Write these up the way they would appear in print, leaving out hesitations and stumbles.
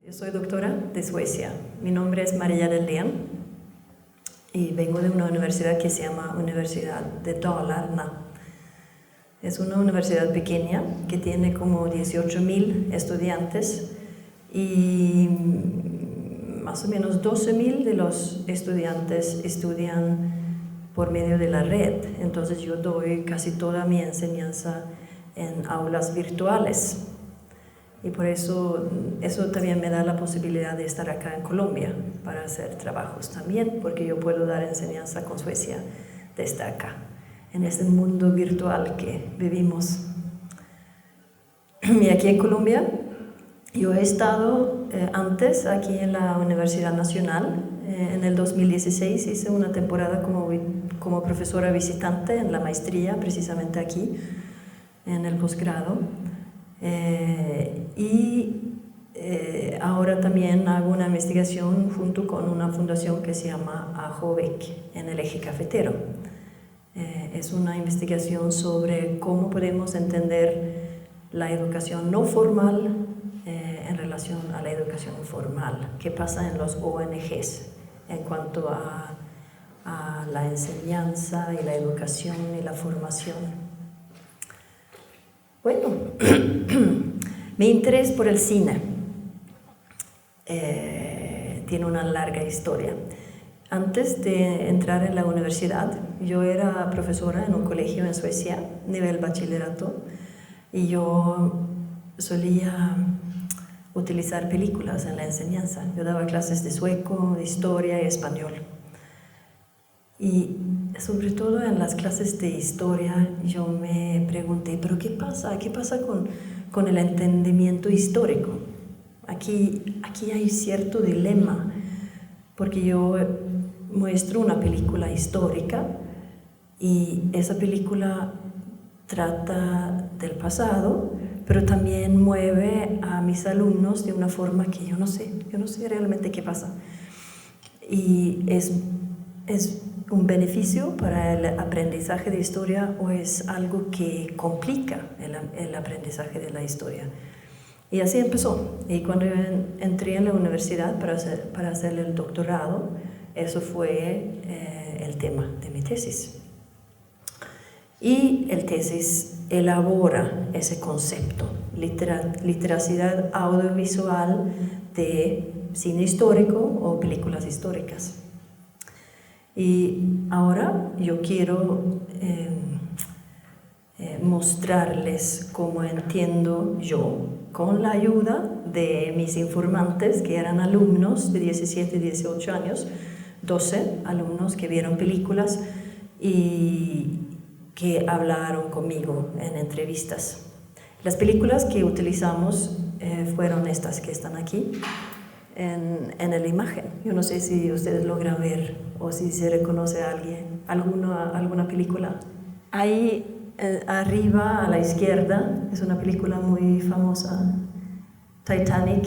Yo soy doctora de Suecia. Mi nombre es Maria Dahlén y vengo de una universidad que se llama Universidad de Dalarna. Es una universidad pequeña que tiene como 18.000 estudiantes y más o menos 12.000 de los estudiantes estudian por medio de la red. Entonces yo doy casi toda mi enseñanza en aulas virtuales. Y por eso también me da la posibilidad de estar acá en Colombia para hacer trabajos también, porque yo puedo dar enseñanza con Suecia desde acá, en este mundo virtual que vivimos. Y aquí en Colombia, yo he estado antes aquí en la Universidad Nacional. En el 2016 hice una temporada como profesora visitante en la maestría, precisamente aquí, en el posgrado. Ahora también hago una investigación junto con una fundación que se llama AJOVEC en el eje cafetero. Es una investigación sobre cómo podemos entender la educación no formal en relación a la educación formal, qué pasa en los ONGs en cuanto a la enseñanza y la educación y la formación. Bueno, mi interés por el cine tiene una larga historia. Antes de entrar en la universidad, yo era profesora en un colegio en Suecia, nivel bachillerato, y yo solía utilizar películas en la enseñanza. Yo daba clases de sueco, de historia y español. Y sobre todo en las clases de historia yo me pregunté, ¿pero qué pasa? ¿Qué pasa con el entendimiento histórico? Aquí hay cierto dilema, porque yo muestro una película histórica y esa película trata del pasado, pero también mueve a mis alumnos de una forma que yo no sé realmente qué pasa. Y es un beneficio para el aprendizaje de historia o es algo que complica el aprendizaje de la historia. Y así empezó. Y cuando yo entré en la universidad para hacer el doctorado, eso fue el tema de mi tesis. Y el tesis elabora ese concepto, literacidad audiovisual de cine histórico o películas históricas. Y ahora yo quiero mostrarles cómo entiendo yo, con la ayuda de mis informantes, que eran alumnos de 17 y 18 años, 12 alumnos que vieron películas y que hablaron conmigo en entrevistas. Las películas que utilizamos fueron estas que están aquí en la imagen. Yo no sé si ustedes logran ver o si se reconoce a alguna película. Ahí arriba a la izquierda es una película muy famosa, Titanic.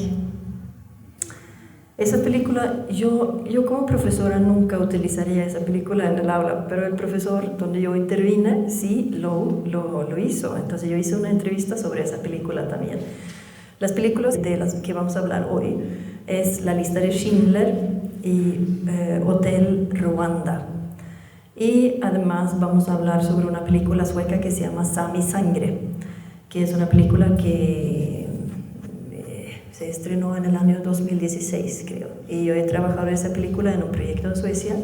Esa película, yo como profesora nunca utilizaría esa película en el aula, pero el profesor donde yo intervine sí lo hizo. Entonces yo hice una entrevista sobre esa película también. Las películas de las que vamos a hablar hoy es La lista de Schindler y Hotel Rwanda. Y además vamos a hablar sobre una película sueca que se llama Sami Sangre, que es una película que se estrenó en el año 2016, creo. Y yo he trabajado en esa película en un proyecto en Suecia.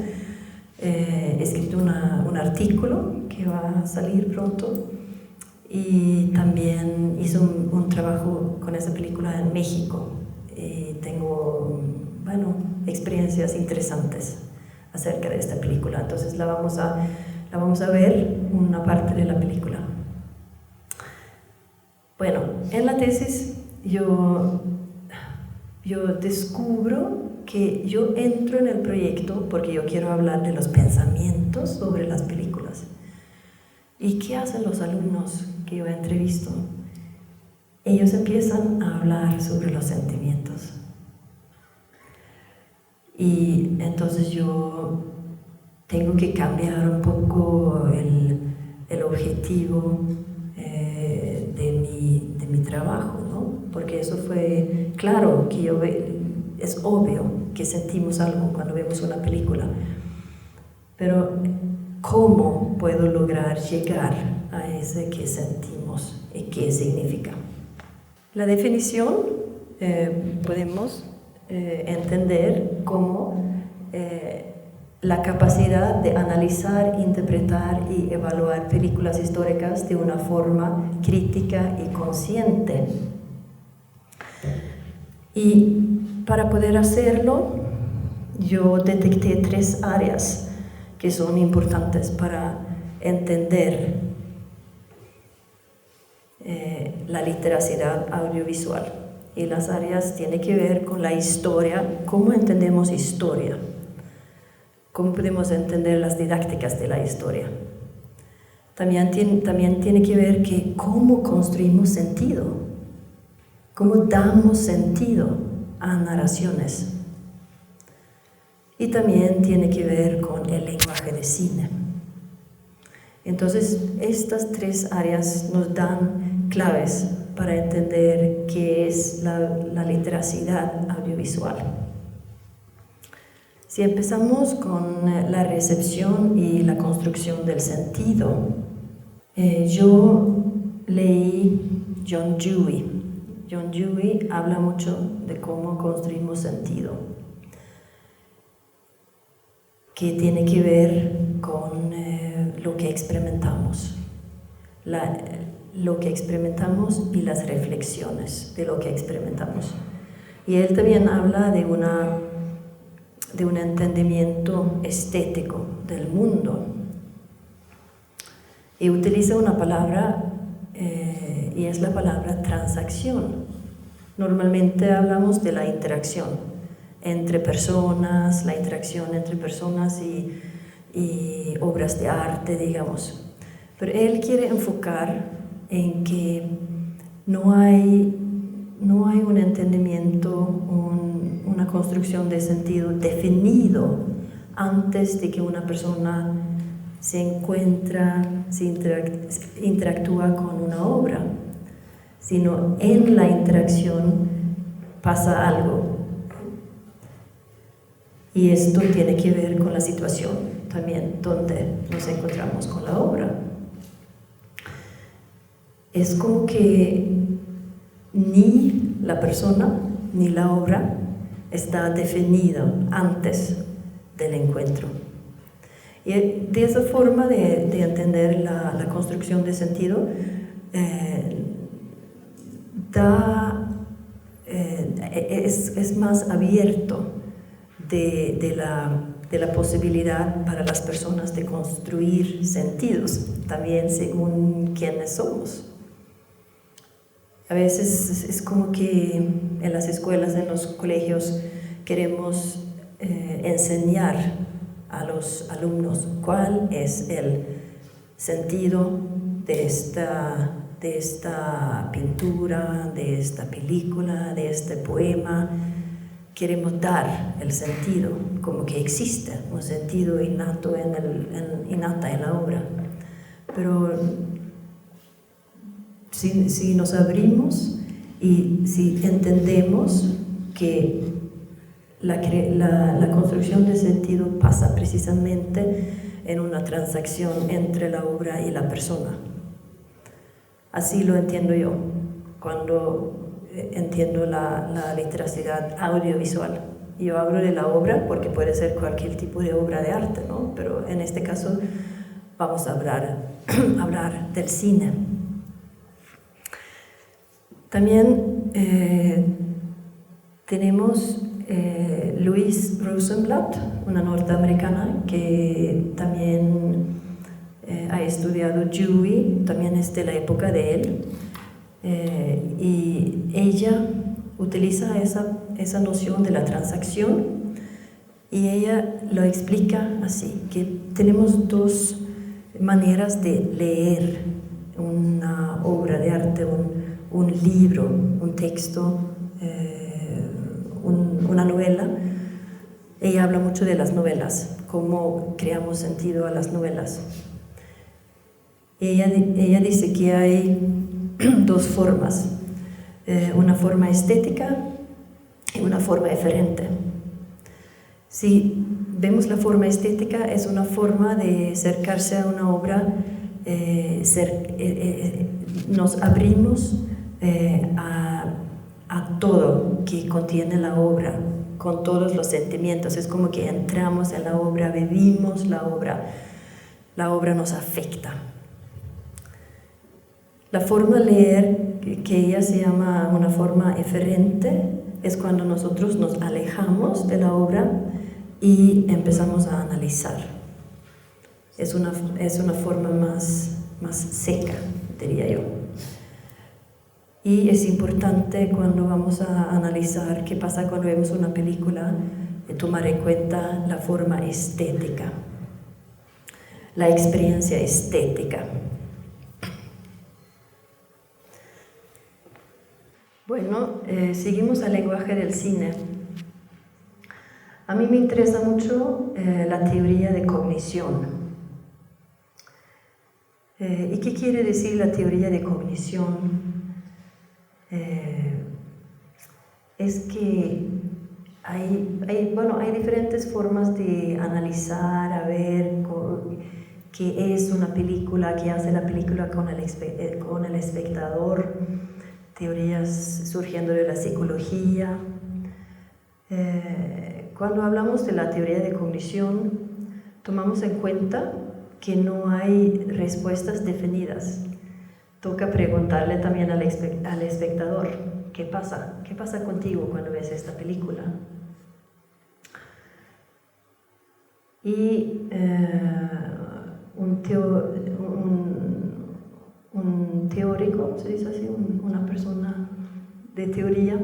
He escrito un artículo que va a salir pronto. Y también hice un trabajo con esa película en México. Y tengo, experiencias interesantes acerca de esta película. Entonces la vamos a ver una parte de la película. Bueno, en la tesis yo descubro que yo entro en el proyecto porque yo quiero hablar de los pensamientos sobre las películas. ¿Y qué hacen los alumnos que yo entrevisto? Ellos empiezan a hablar sobre los sentimientos. Y entonces yo tengo que cambiar un poco el objetivo de mi trabajo, ¿no? Porque eso fue claro que es obvio que sentimos algo cuando vemos una película, pero ¿cómo puedo lograr llegar a ese que sentimos y qué significa? La definición podemos entender como la capacidad de analizar, interpretar y evaluar películas históricas de una forma crítica y consciente. Y para poder hacerlo, yo detecté 3 áreas que son importantes para entender la literacidad audiovisual. Y las áreas tienen que ver con la historia, cómo entendemos historia, cómo podemos entender las didácticas de la historia. También tiene que ver que cómo construimos sentido, cómo damos sentido a narraciones. Y también tiene que ver con el lenguaje de cine. Entonces, estas 3 áreas nos dan claves para entender qué es la literacidad audiovisual. Si empezamos con la recepción y la construcción del sentido, yo leí John Dewey. John Dewey habla mucho de cómo construimos sentido, que tiene que ver con lo que experimentamos, lo que experimentamos y las reflexiones de lo que experimentamos. Y él también habla de un entendimiento estético del mundo. Y utiliza una palabra, y es la palabra transacción. Normalmente hablamos de la interacción entre personas, la interacción entre personas y obras de arte, digamos. Pero él quiere enfocar en que no hay un entendimiento, una construcción de sentido definido antes de que una persona se encuentra, interactúa con una obra, sino en la interacción pasa algo. Y esto tiene que ver con la situación también donde nos encontramos con la obra. Es como que ni la persona ni la obra está definida antes del encuentro. Y de esa forma de entender la construcción de sentido, es más abierto de la posibilidad para las personas de construir sentidos, también según quiénes somos. A veces es como que en las escuelas, en los colegios, queremos enseñar a los alumnos cuál es el sentido de esta pintura, de esta película, de este poema. Queremos dar el sentido, como que existe un sentido innato innata en la obra. Pero si nos abrimos y si entendemos que la construcción de sentido pasa precisamente en una transacción entre la obra y la persona. Así lo entiendo yo cuando entiendo la literacidad audiovisual. Yo hablo de la obra porque puede ser cualquier tipo de obra de arte, ¿no? Pero en este caso vamos a hablar del cine. También tenemos Louise Rosenblatt, una norteamericana que también ha estudiado Dewey, también es de la época de él, y ella utiliza esa noción de la transacción y ella lo explica así, que tenemos 2 maneras de leer una obra de arte, un libro, un texto, una novela. Ella habla mucho de las novelas, cómo creamos sentido a las novelas. Ella dice que hay 2 formas. una forma estética y una forma eferente. Si vemos la forma estética, es una forma de acercarse a una obra, nos abrimos a todo que contiene la obra, con todos los sentimientos. Es como que entramos en la obra, vivimos la obra nos afecta. La forma de leer, que ella se llama una forma eferente, es cuando nosotros nos alejamos de la obra y empezamos a analizar. Es una forma más seca, diría yo. Y es importante cuando vamos a analizar qué pasa cuando vemos una película, tomar en cuenta la forma estética, la experiencia estética. Bueno, seguimos al lenguaje del cine. A mí me interesa mucho la teoría de cognición. ¿Y qué quiere decir la teoría de cognición? Es que hay diferentes formas de analizar, a ver qué es una película, qué hace la película con el espectador, teorías surgiendo de la psicología. Cuando hablamos de la teoría de cognición, tomamos en cuenta que no hay respuestas definidas. Toca preguntarle también al espectador, ¿qué pasa? ¿Qué pasa contigo cuando ves esta película? Y un teórico, se dice así, una persona de teoría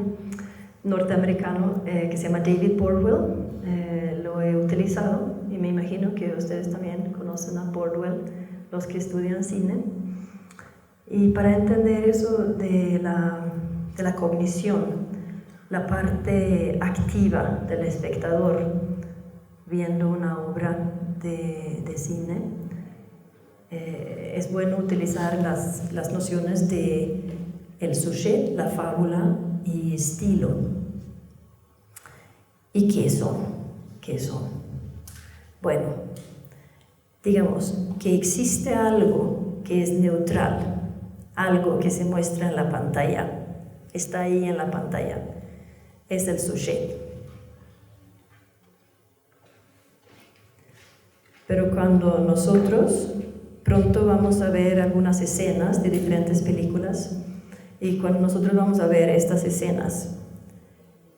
norteamericano que se llama David Bordwell, lo he utilizado y me imagino que ustedes también conocen a Bordwell, los que estudian cine. Y para entender eso de la cognición, la parte activa del espectador viendo una obra de cine, es bueno utilizar las nociones de el sujet, la fábula y estilo. ¿Y qué son? ¿Qué son? Bueno, digamos que existe algo que es neutral, algo que se muestra en la pantalla, está ahí en la pantalla, es el sujet. Pero cuando nosotros pronto vamos a ver algunas escenas de diferentes películas, y cuando nosotros vamos a ver estas escenas,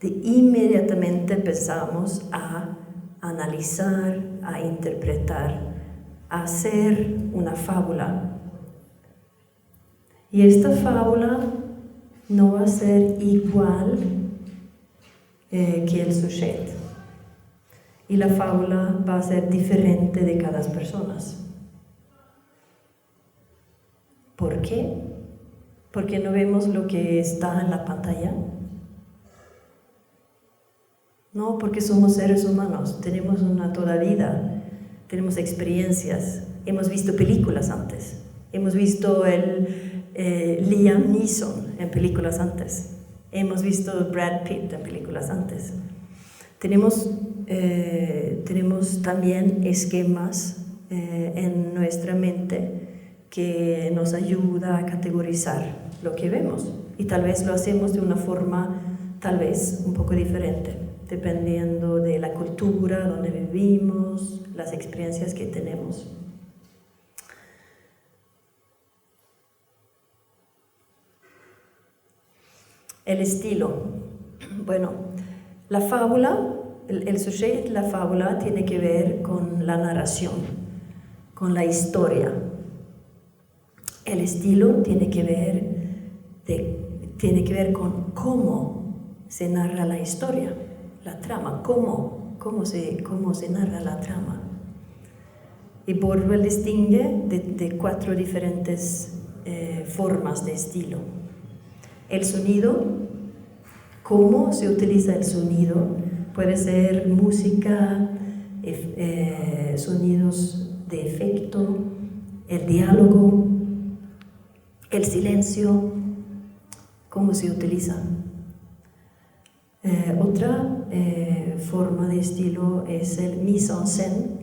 inmediatamente empezamos a analizar, a interpretar, a hacer una fábula. Y esta fábula no va a ser igual que el sujet. Y la fábula va a ser diferente de cada persona. ¿Por qué? Porque no vemos lo que está en la pantalla. No, porque somos seres humanos, tenemos toda vida, tenemos experiencias, hemos visto películas antes, hemos visto Liam Neeson en películas antes, hemos visto Brad Pitt en películas antes. Tenemos también esquemas en nuestra mente que nos ayuda a categorizar lo que vemos, y tal vez lo hacemos de una forma tal vez un poco diferente, dependiendo de la cultura donde vivimos, las experiencias que tenemos. El estilo. Bueno, la fábula, el sujet, la fábula tiene que ver con la narración, con la historia. El estilo tiene que ver con cómo se narra la historia, la trama, cómo se narra la trama. Y Bordwell distingue de 4 diferentes formas de estilo. El sonido, cómo se utiliza el sonido, puede ser música, sonidos de efecto, el diálogo, el silencio, cómo se utiliza. Otra forma de estilo es el mise-en-scène,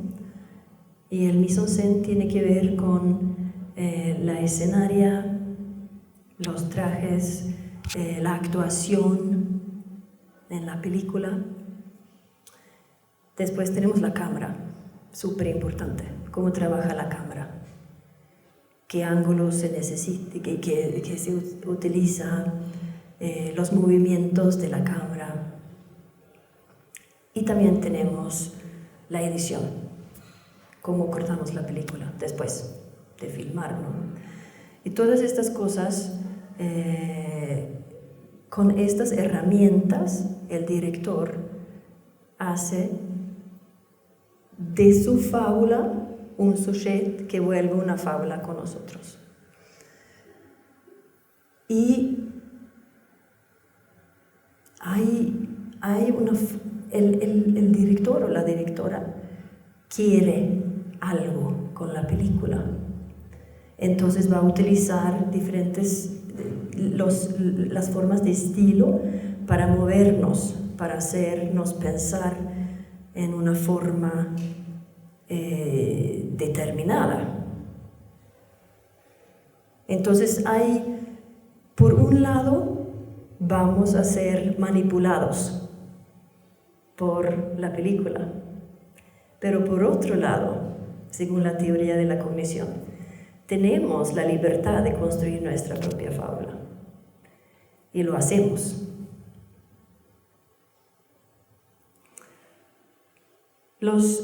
y el mise-en-scène tiene que ver con la escenaria, los trajes, la actuación en la película. Después tenemos la cámara, súper importante, cómo trabaja la cámara, qué ángulo se necesita, que se utiliza, los movimientos de la cámara. Y también tenemos la edición, cómo cortamos la película después de filmar, ¿no? Y todas estas cosas, con estas herramientas, el director hace de su fábula un sujet que vuelve una fábula con nosotros. Y el director o la directora quiere algo con la película. Entonces va a utilizar las formas de estilo para movernos, para hacernos pensar en una forma determinada. Entonces por un lado, vamos a ser manipulados por la película, pero por otro lado, según la teoría de la cognición, tenemos la libertad de construir nuestra propia fábula, y lo hacemos. Los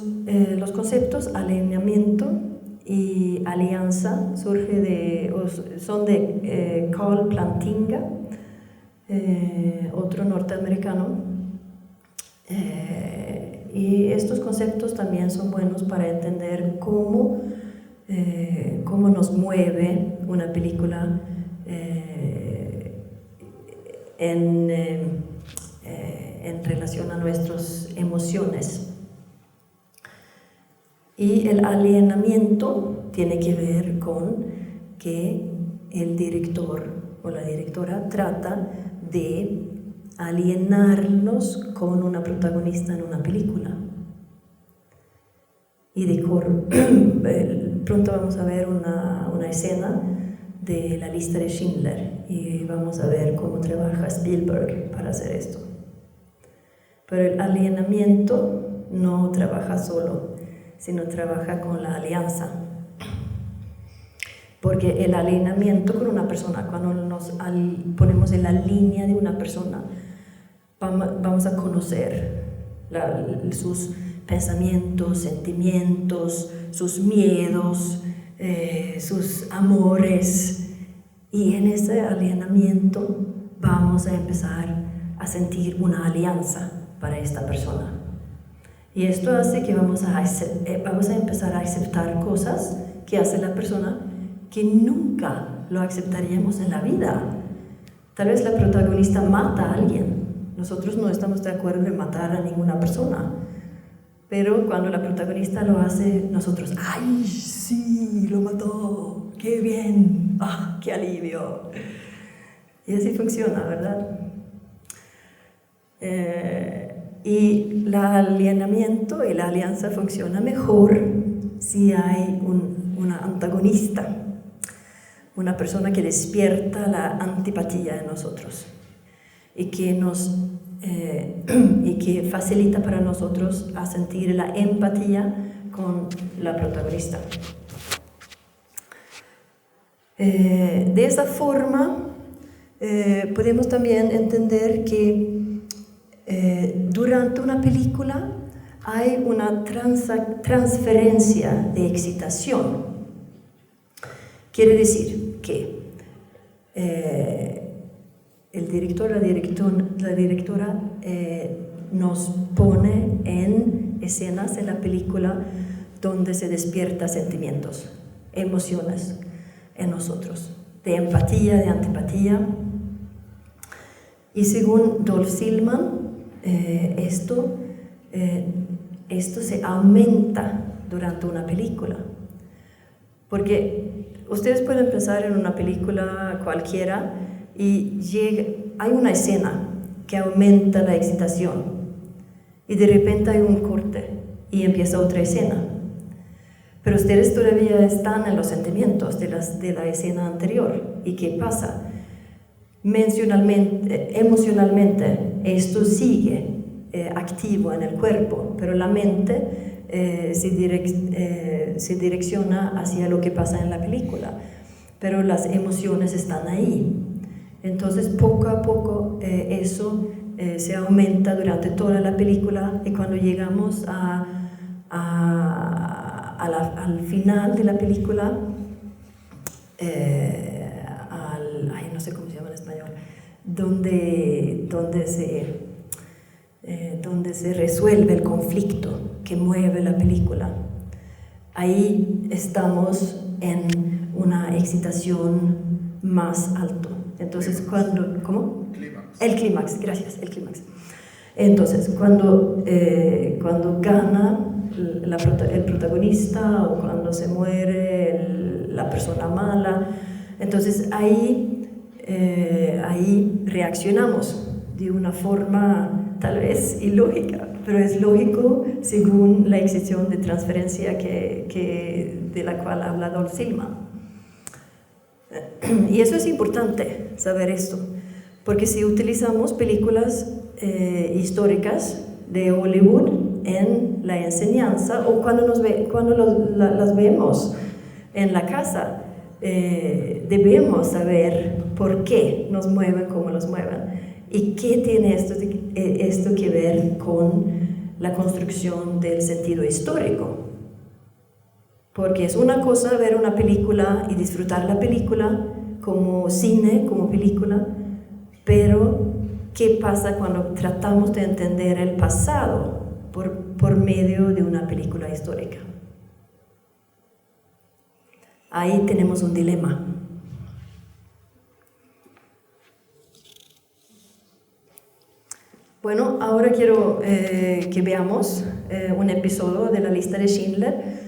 conceptos alineamiento y alianza son de Carl Plantinga, otro norteamericano, y estos conceptos también son buenos para entender cómo nos mueve una película en relación a nuestras emociones. Y el alineamiento tiene que ver con que el director o la directora trata de alienarnos con una protagonista en una película. Y pronto vamos a ver una escena de La lista de Schindler y vamos a ver cómo trabaja Spielberg para hacer esto. Pero el alineamiento no trabaja solo, sino trabaja con la alianza. Porque el alineamiento con una persona, cuando nos ponemos en la línea de una persona, vamos a conocer sus pensamientos, sentimientos, sus miedos, sus amores. Y en ese alineamiento vamos a empezar a sentir una alianza para esta persona. Y esto hace que vamos a empezar a aceptar cosas que hace la persona que nunca lo aceptaríamos en la vida. Tal vez la protagonista mata a alguien. Nosotros no estamos de acuerdo en matar a ninguna persona. Pero cuando la protagonista lo hace, nosotros, ¡ay, sí, lo mató! ¡Qué bien! ¡Ah, qué alivio! Y así funciona, ¿verdad? Y el alineamiento y la alianza funciona mejor si hay una antagonista, una persona que despierta la antipatía en nosotros y que facilita para nosotros a sentir la empatía con la protagonista. De esa forma podemos también entender que durante una película hay una transferencia de excitación. Quiere decir que el director, la directora nos pone en escenas en la película donde se despierta sentimientos, emociones en nosotros, de empatía, de antipatía. Y según Dolph Zillman, esto se aumenta durante una película, porque ustedes pueden pensar en una película cualquiera y hay una escena que aumenta la excitación y de repente hay un corte y empieza otra escena. Pero ustedes todavía están en los sentimientos de la escena anterior. ¿Y qué pasa? Emocionalmente, esto sigue activo en el cuerpo, pero la mente se direcciona hacia lo que pasa en la película. Pero las emociones están ahí. Entonces, poco a poco, eso se aumenta durante toda la película, y cuando llegamos al final de la película, no sé cómo se llama en español, donde se resuelve el conflicto que mueve la película. Ahí estamos en una excitación más alto. Entonces, ¿cómo? Clímax. El clímax, gracias, el clímax. Entonces, cuando gana el protagonista, o cuando se muere la persona mala, entonces ahí reaccionamos de una forma tal vez ilógica, pero es lógico según la excitación de transferencia de la cual ha hablado Silma. Y eso es importante, saber esto, porque si utilizamos películas históricas de Hollywood en la enseñanza, o cuando las vemos en la casa, debemos saber por qué nos mueven como nos mueven, y qué tiene esto que ver con la construcción del sentido histórico. Porque es una cosa ver una película y disfrutar la película como cine, como película, pero ¿qué pasa cuando tratamos de entender el pasado por medio de una película histórica? Ahí tenemos un dilema. Bueno, ahora quiero que veamos un episodio de la lista de Schindler,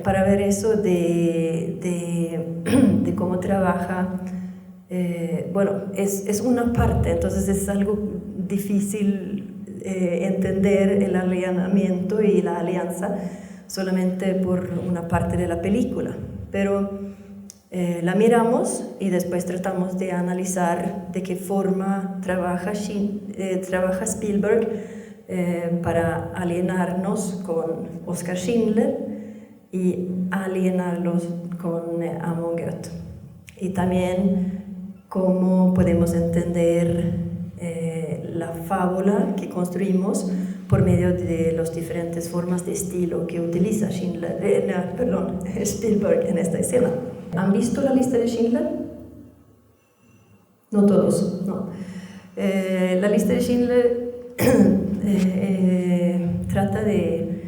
para ver eso de cómo trabaja. Bueno, es una parte, entonces es algo difícil entender el alineamiento y la alianza solamente por una parte de la película, pero la miramos y después tratamos de analizar de qué forma trabaja Spielberg para alienarnos con Oskar Schindler y alienarlos con Amon Goeth. Y también cómo podemos entender la fábula que construimos por medio de las diferentes formas de estilo que utiliza Spielberg en esta escena. ¿Han visto la lista de Schindler? No todos, no. La lista de Schindler trata de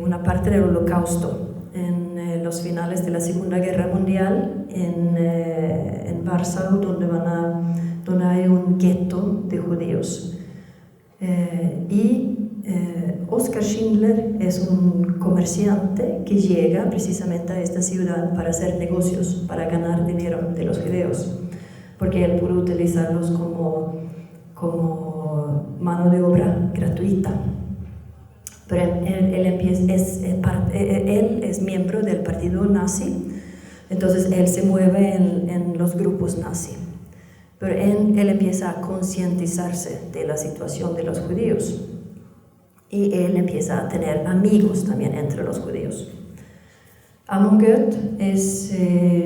una parte del Holocausto en los finales de la Segunda Guerra Mundial en Warsaw, donde hay un gueto de judíos. Oskar Schindler es un comerciante que llega precisamente a esta ciudad para hacer negocios, para ganar dinero de los judíos, porque él pudo utilizarlos como mano de obra gratuita. Pero él es miembro del partido nazi, entonces él se mueve en los grupos nazi. Pero él empieza a concientizarse de la situación de los judíos, y él empieza a tener amigos también entre los judíos. Amon Goeth es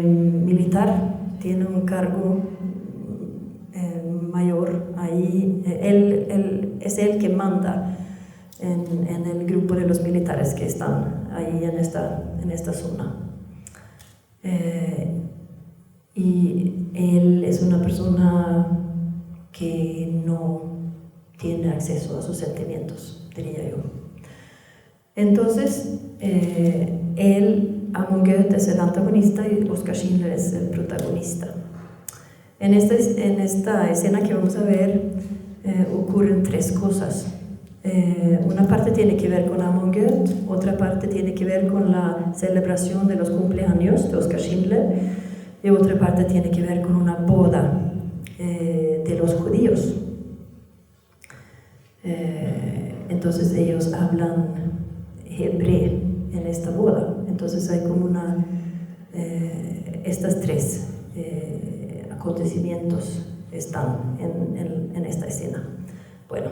militar, tiene un cargo mayor ahí. Él es el que manda en el grupo de los militares que están ahí en esta zona. Y él es una persona que no tiene acceso a sus sentimientos, diría yo. Entonces, Amon Goeth es el antagonista y Oskar Schindler es el protagonista. En esta escena que vamos a ver ocurren tres cosas. Una parte tiene que ver con Amon Goeth, otra parte tiene que ver con la celebración de los cumpleaños de Oskar Schindler, y otra parte tiene que ver con una boda de los judíos. Entonces ellos hablan hebreo en esta boda. Entonces hay como estas tres acontecimientos están en esta escena. Bueno.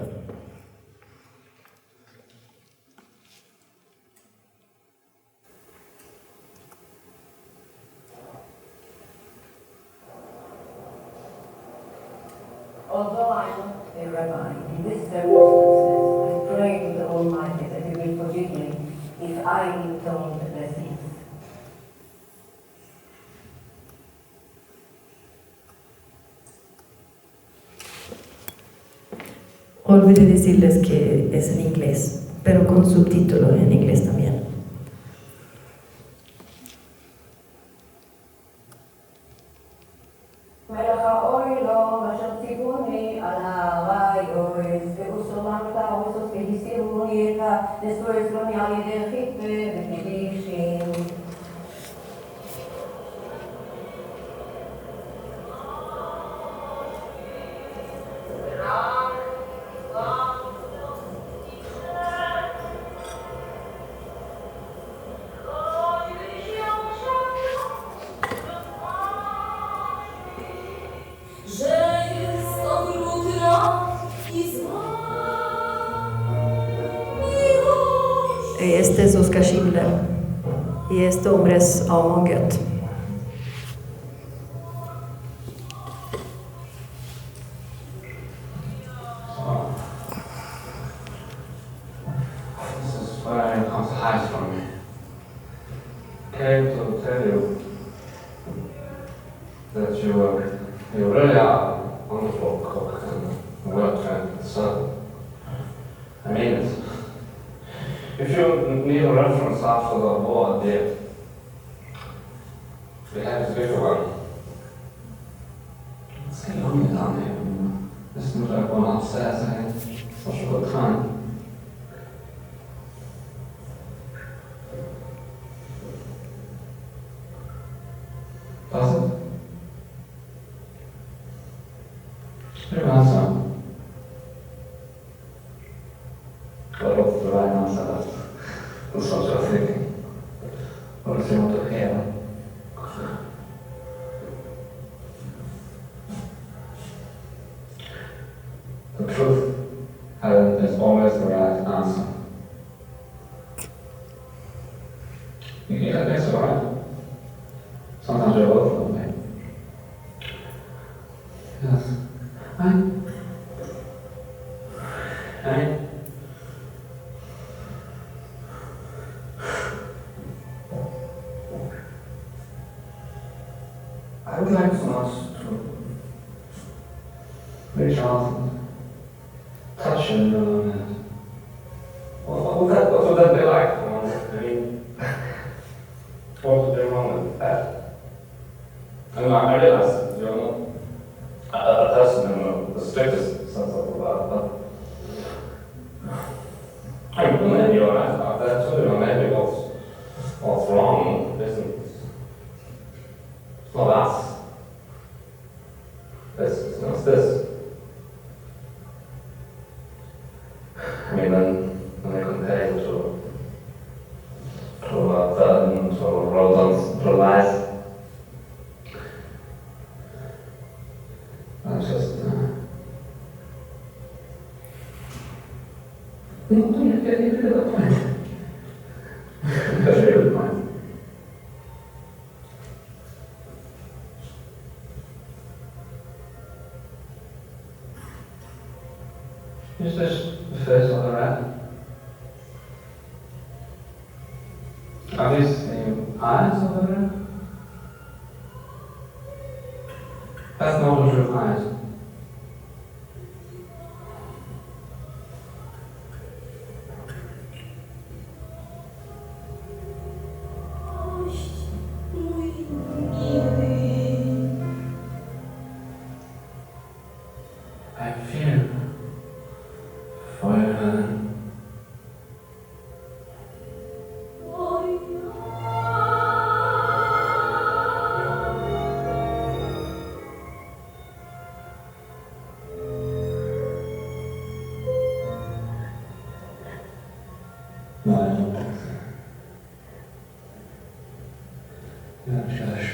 Although I'm not a rabbi, in this circumstances, I pray to the Almighty that He will forgive me if I intone the blessings. Olvidé decirles que es en inglés, pero con subtítulo en inglés también. Este es Oskar Schindler y este hombre es Armand Goethe. This is where it comes to hide from me. Came to tell you that you really are a wonderful cook and well-trained servant. I mean it. If you need a reference after the war, dear, we have to give you one. It's getting lonely down here. Listen to everyone upstairs, I had such a good time. Does it? Good answer. But what's the right answer? That's what you're thinking. What does he want to hear? The truth, Helen, is always the right answer. Yeah, that's all right. Sometimes you're both of me. Yes. I would like so much to reach out and touch you, and what would that be like? I mean, what would be wrong with that? I mean, I realize you're not a person in the strictest sense of the word, but I mean, maybe you're right about that too. Maybe what's wrong isn't not us. It's this. I mean, when I compare it to Vernon, to Rodon's, to life, I'm just, no, you get the point. That's a very good point. Is this the face of the rat? Are these the eyes of the rat? That's not the true eyes. I feel for you. No, I don't think so. Ja, Josh,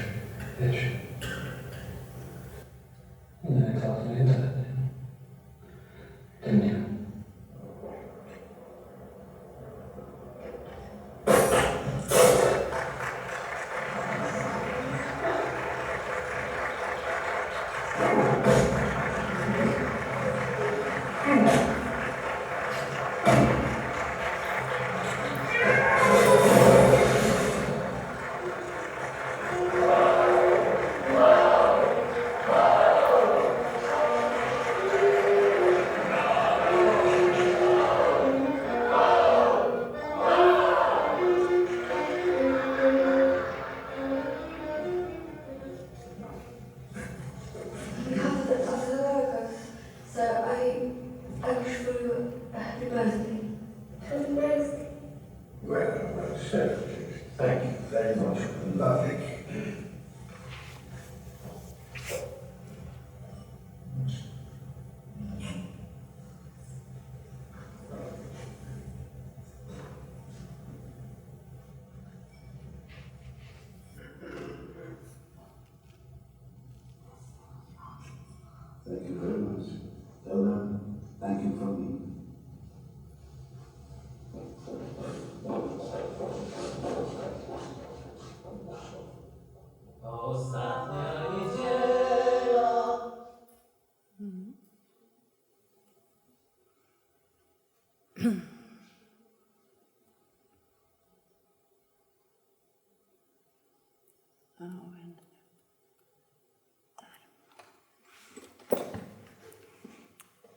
bitch. You never talked to me about it, didn't you? We have the other workers, so I wish for you a happy birthday. Happy birthday. Well, sir, thank you very much for the lovely. Thank you very much. Tell them thank you from me.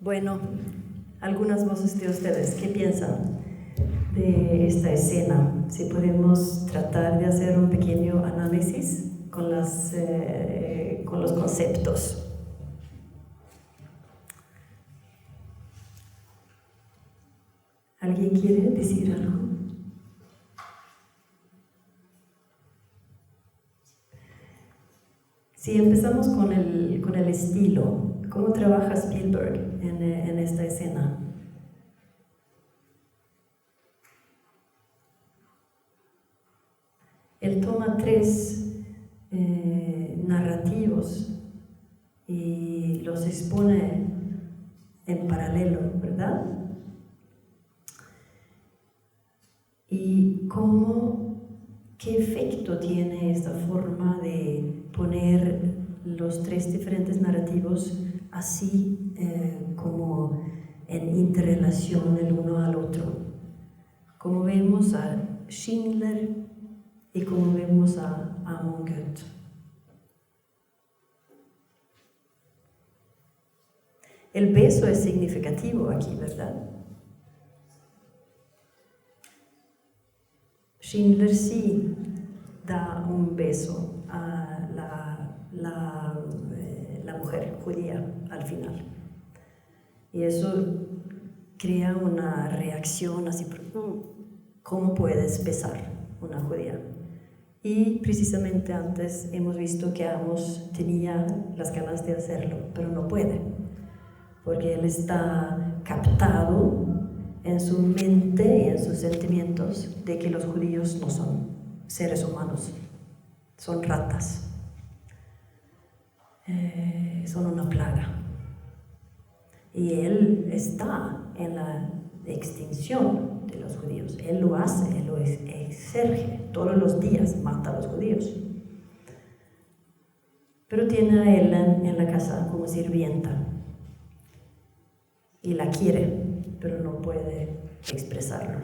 Bueno, algunas voces de ustedes, ¿qué piensan de esta escena? Si podemos tratar de hacer un pequeño análisis con los conceptos. ¿Alguien quiere decir algo? Si empezamos con el estilo, ¿cómo trabaja Spielberg en esta escena? Él toma 3 narrativos y los expone en paralelo, ¿verdad? Y ¿qué efecto tiene esta forma de poner los 3 diferentes narrativos así como en interrelación el uno al otro? Como vemos a Schindler y como vemos a Amon Goeth. El beso es significativo aquí, ¿verdad? Schindler sí da un beso a la mujer judía al final. Y eso crea una reacción así, ¿cómo puedes besar una judía? Y precisamente antes hemos visto que Amos tenía las ganas de hacerlo, pero no puede, porque él está captado en su mente y en sus sentimientos de que los judíos no son seres humanos, son ratas, son una plaga. Y él está en la extinción de los judíos, él lo hace, él lo exerge, todos los días mata a los judíos. Pero tiene a Ellen en la casa como sirvienta y la quiere, pero no puede expresarlo.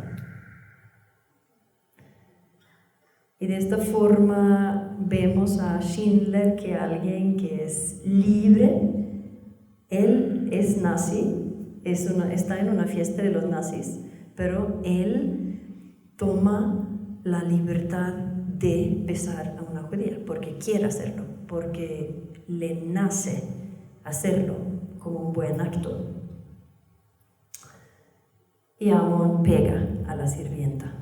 Y de esta forma vemos a Schindler, que alguien que es libre. Él es nazi, está en una fiesta de los nazis, pero él toma la libertad de besar a una judía porque quiere hacerlo, porque le nace hacerlo como un buen acto. Y Amon pega a la sirvienta,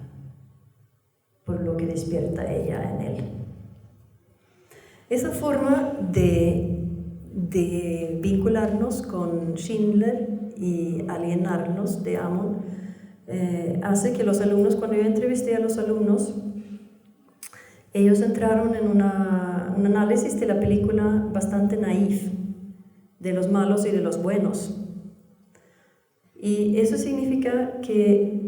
por lo que despierta ella en él. Esa forma de vincularnos con Schindler y alienarnos de Amon hace que los alumnos, cuando yo entrevisté a los alumnos, ellos entraron en un análisis de la película bastante naif, de los malos y de los buenos. Y eso significa que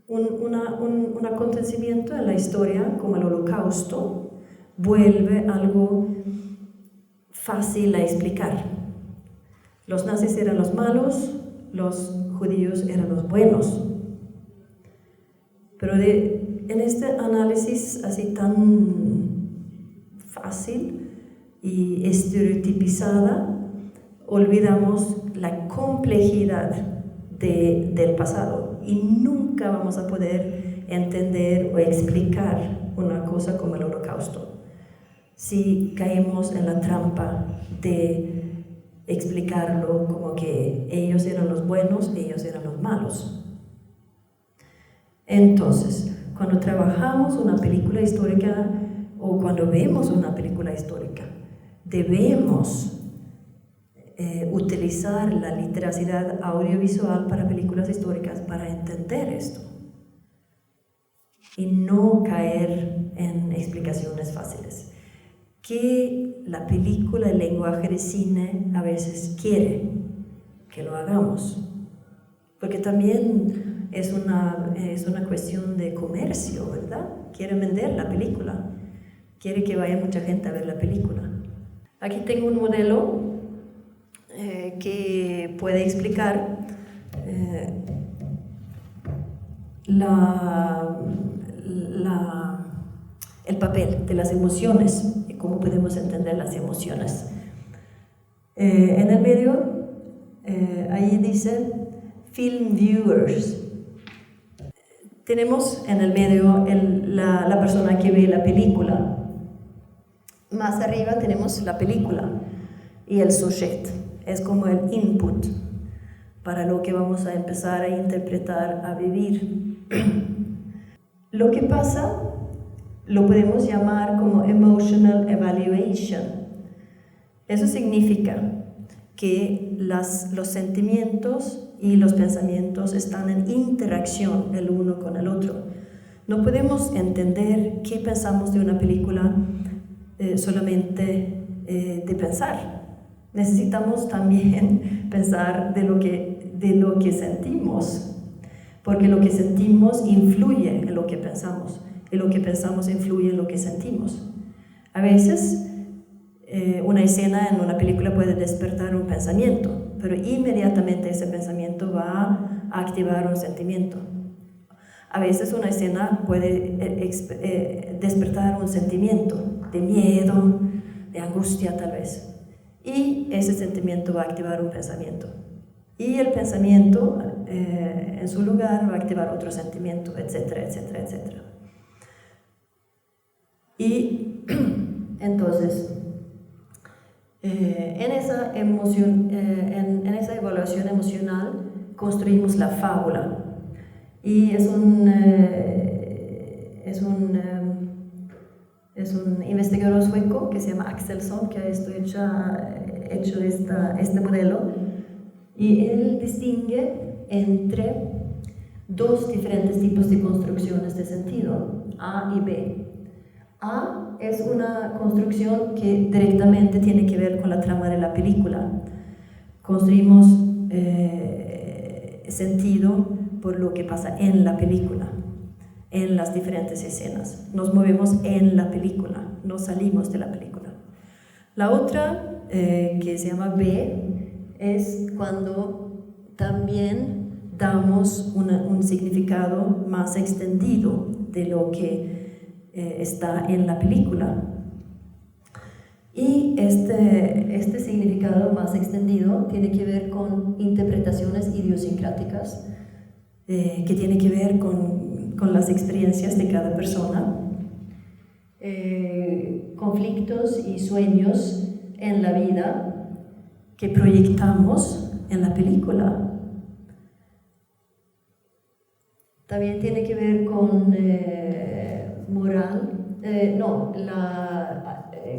un acontecimiento en la historia, como el Holocausto, vuelve algo fácil a explicar. Los nazis eran los malos, los judíos eran los buenos. Pero en este análisis así tan fácil y estereotipizada, olvidamos la complejidad del pasado y nunca vamos a poder entender o explicar una cosa como el Holocausto si caemos en la trampa de explicarlo como que ellos eran los buenos, ellos eran los malos. Entonces, cuando trabajamos una película histórica o cuando vemos una película histórica, debemos utilizar la literacidad audiovisual para películas históricas para entender esto y no caer en explicaciones fáciles que la película, el lenguaje de cine a veces quiere que lo hagamos, porque también es una cuestión de comercio, ¿verdad? Quiere vender la película, quiere que vaya mucha gente a ver la película. Aquí tengo un modelo que puede explicar el papel de las emociones y cómo podemos entender las emociones. En el medio, ahí dice film viewers. Tenemos en el medio la persona que ve la película. Más arriba tenemos la película y el sujeto. Es como el input para lo que vamos a empezar a interpretar, a vivir. Lo que pasa lo podemos llamar como emotional evaluation. Eso significa que los sentimientos y los pensamientos están en interacción el uno con el otro. No podemos entender qué pensamos de una película solamente de pensar. Necesitamos también pensar de lo que sentimos, porque lo que sentimos influye en lo que pensamos, y lo que pensamos influye en lo que sentimos. A veces, una escena en una película puede despertar un pensamiento, pero inmediatamente ese pensamiento va a activar un sentimiento. A veces una escena puede despertar un sentimiento de miedo, de angustia tal vez, y ese sentimiento va a activar un pensamiento. Y el pensamiento, en su lugar, va a activar otro sentimiento, etcétera, etcétera, etcétera. Y entonces, en esa evaluación emocional construimos la fábula. Y es un investigador sueco que se llama Axelsson que ha hecho este modelo, y él distingue entre dos diferentes tipos de construcciones de sentido, A y B. A es una construcción que directamente tiene que ver con la trama de la película. Construimos sentido por lo que pasa en la película, en las diferentes escenas. Nos movemos en la película, no salimos de la película. La otra, que se llama B, es cuando también damos un significado más extendido de lo que está en la película. Y este significado más extendido tiene que ver con interpretaciones idiosincráticas, que tiene que ver con las experiencias de cada persona, conflictos y sueños en la vida que proyectamos en la película. También tiene que ver con moral,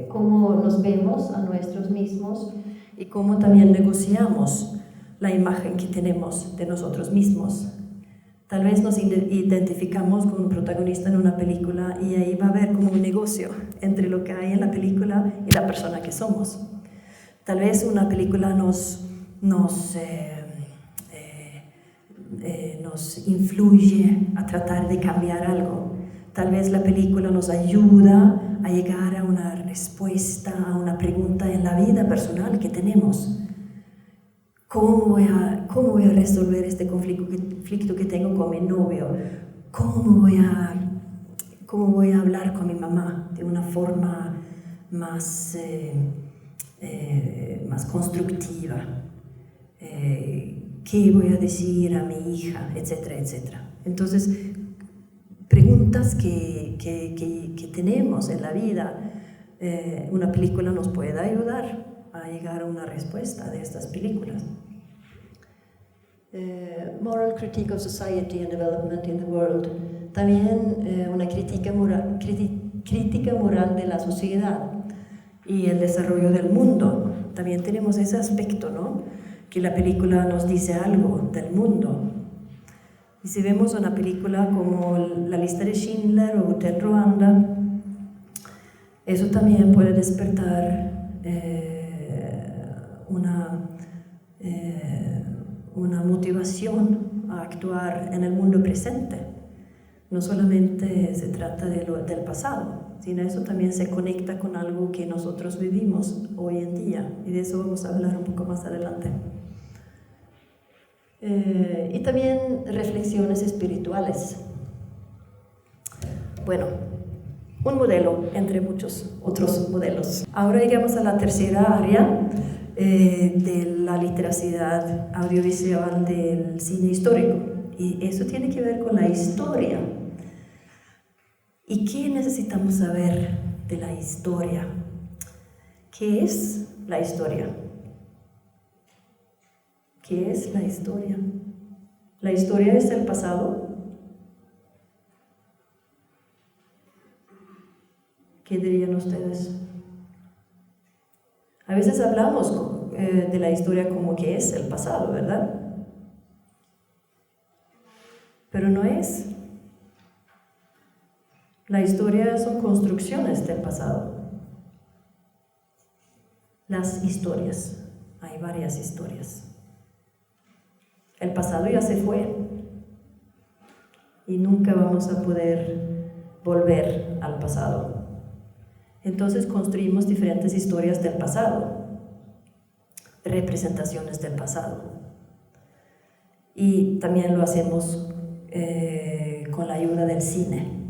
cómo nos vemos a nosotros mismos y cómo también negociamos la imagen que tenemos de nosotros mismos. Tal vez nos identificamos con un protagonista en una película y ahí va a haber como un negocio entre lo que hay en la película y la persona que somos. Tal vez una película nos influye a tratar de cambiar algo. Tal vez la película nos ayuda a llegar a una respuesta, a una pregunta en la vida personal que tenemos. ¿Cómo voy a resolver este conflicto que tengo con mi novio? ¿Cómo voy a hablar con mi mamá de una forma más constructiva? ¿Qué voy a decir a mi hija? Etcétera, etcétera. Entonces, preguntas que tenemos en la vida, una película nos puede ayudar a llegar a una respuesta de estas películas. Moral critique of society and development in the world. También una crítica moral de la sociedad y el desarrollo del mundo. También tenemos ese aspecto, ¿no? Que la película nos dice algo del mundo. Y si vemos una película como La lista de Schindler o Hotel Ruanda, eso también puede despertar una motivación a actuar en el mundo presente. No solamente se trata del pasado, sino eso también se conecta con algo que nosotros vivimos hoy en día, y de eso vamos a hablar un poco más adelante. Y también reflexiones espirituales. Bueno, un modelo entre muchos otros modelos. Ahora llegamos a la tercera área de la literacidad audiovisual del cine histórico, y eso tiene que ver con la historia. ¿Y qué necesitamos saber de la historia? ¿Qué es la historia? ¿Qué es la historia? ¿La historia es el pasado? ¿Qué dirían ustedes? A veces hablamos de la historia como que es el pasado, ¿verdad? Pero no es. La historia son construcciones del pasado. Las historias, hay varias historias. El pasado ya se fue y nunca vamos a poder volver al pasado. Entonces construimos diferentes historias del pasado, representaciones del pasado. Y también lo hacemos con la ayuda del cine,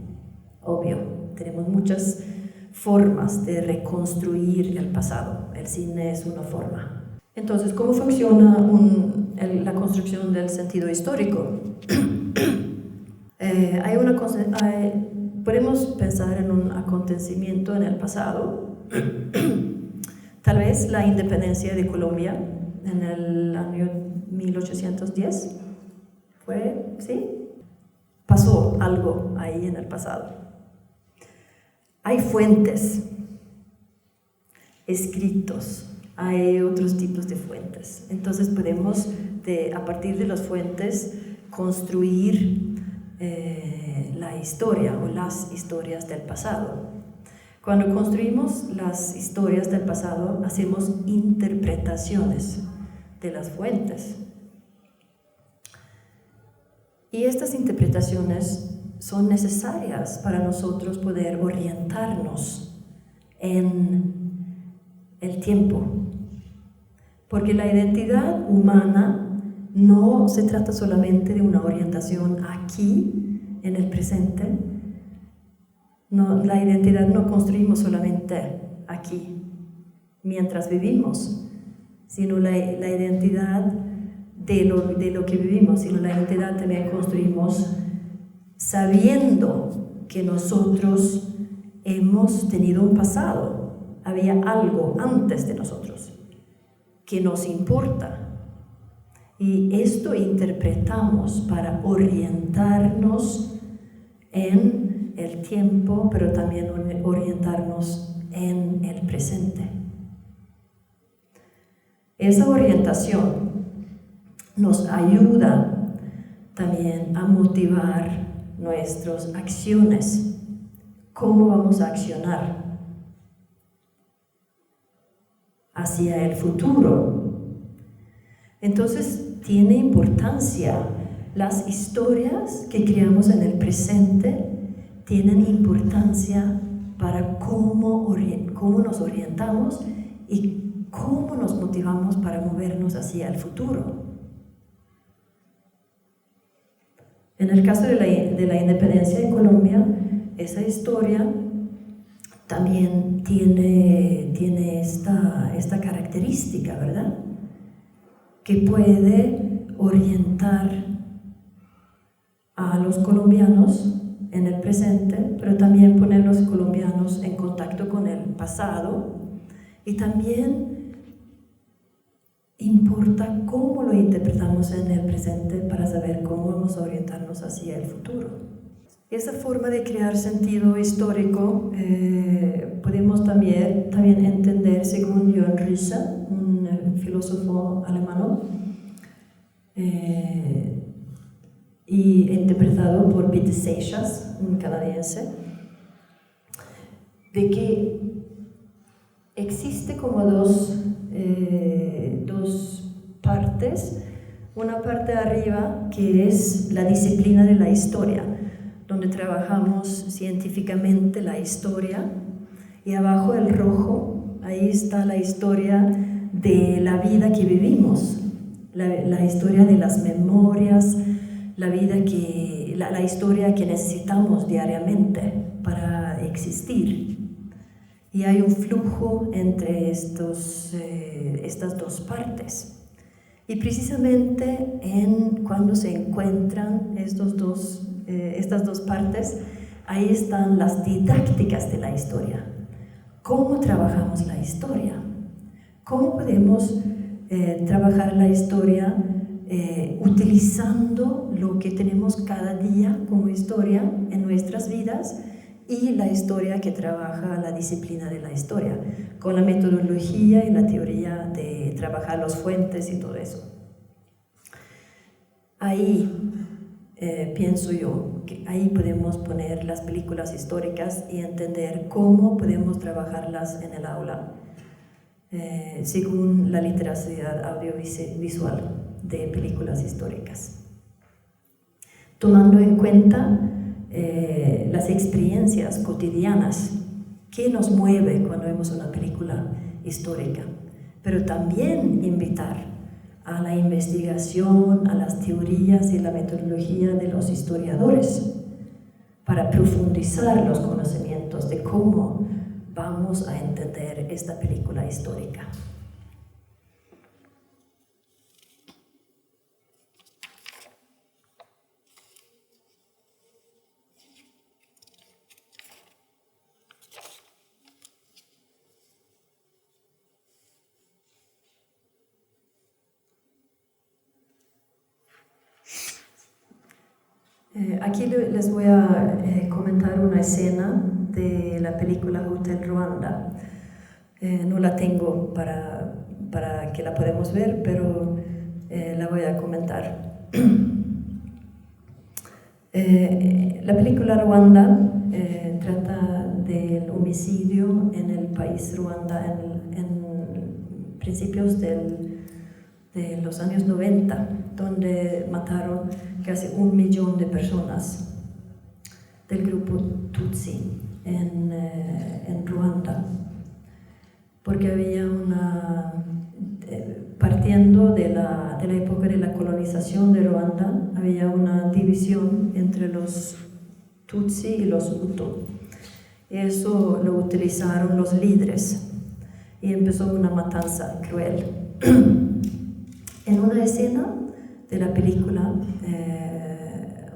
obvio. Tenemos muchas formas de reconstruir el pasado. El cine es una forma. Entonces, ¿cómo funciona la construcción del sentido histórico? Podemos pensar en un acontecimiento en el pasado, tal vez la independencia de Colombia en el año 1810, ¿sí? Pasó algo ahí en el pasado. Hay fuentes, escritos, hay otros tipos de fuentes. Entonces podemos, a partir de las fuentes, construir la historia o las historias del pasado. Cuando construimos las historias del pasado, hacemos interpretaciones de las fuentes. Y estas interpretaciones son necesarias para nosotros poder orientarnos en el tiempo. Porque la identidad humana no se trata solamente de una orientación aquí, en el presente. No, la identidad no construimos solamente aquí, mientras vivimos, sino la identidad de lo que vivimos, sino la identidad también construimos sabiendo que nosotros hemos tenido un pasado, había algo antes de nosotros que nos importa. Y esto interpretamos para orientarnos en el tiempo, pero también orientarnos en el presente. Esa orientación nos ayuda también a motivar nuestras acciones. ¿Cómo vamos a accionar hacia el futuro? Entonces, tiene importancia. Las historias que creamos en el presente tienen importancia para cómo nos orientamos y cómo nos motivamos para movernos hacia el futuro. En el caso de la independencia de Colombia, esa historia también tiene esta característica, ¿verdad? Que puede orientar a los colombianos en el presente, pero también poner a los colombianos en contacto con el pasado, y también importa cómo lo interpretamos en el presente para saber cómo vamos a orientarnos hacia el futuro. Esa forma de crear sentido histórico podemos también entender, según Jörn Rüser, un filósofo alemán, y interpretado por Peter Seixas, un canadiense, de que existe como dos partes. Una parte de arriba que es la disciplina de la historia, donde trabajamos científicamente la historia, y abajo el rojo, ahí está la historia de la vida que vivimos, la historia de las memorias, la historia que necesitamos diariamente para existir. Y hay un flujo entre estas dos partes. Y precisamente cuando se encuentran estas dos partes, ahí están las didácticas de la historia. ¿Cómo trabajamos la historia? ¿Cómo podemos trabajar la historia utilizando lo que tenemos cada día como historia en nuestras vidas y la historia que trabaja la disciplina de la historia, con la metodología y la teoría de trabajar las fuentes y todo eso? Ahí pienso yo que ahí podemos poner las películas históricas y entender cómo podemos trabajarlas en el aula según la literacidad audiovisual de películas históricas, tomando en cuenta las experiencias cotidianas que nos mueve cuando vemos una película histórica, pero también invitar a la investigación, a las teorías y la metodología de los historiadores para profundizar los conocimientos de cómo vamos a entender esta película histórica. Aquí les voy a comentar una escena de la película Hotel Rwanda. No la tengo para que la podamos ver, pero la voy a comentar. La película Rwanda trata del homicidio en el país Ruanda en principios de los años 90, donde mataron casi 1 millón de personas del grupo Tutsi en Ruanda, porque había partiendo de la época de la colonización de Ruanda, había una división entre los Tutsi y los Hutu, y eso lo utilizaron los líderes, y empezó una matanza cruel. En una escena de la película,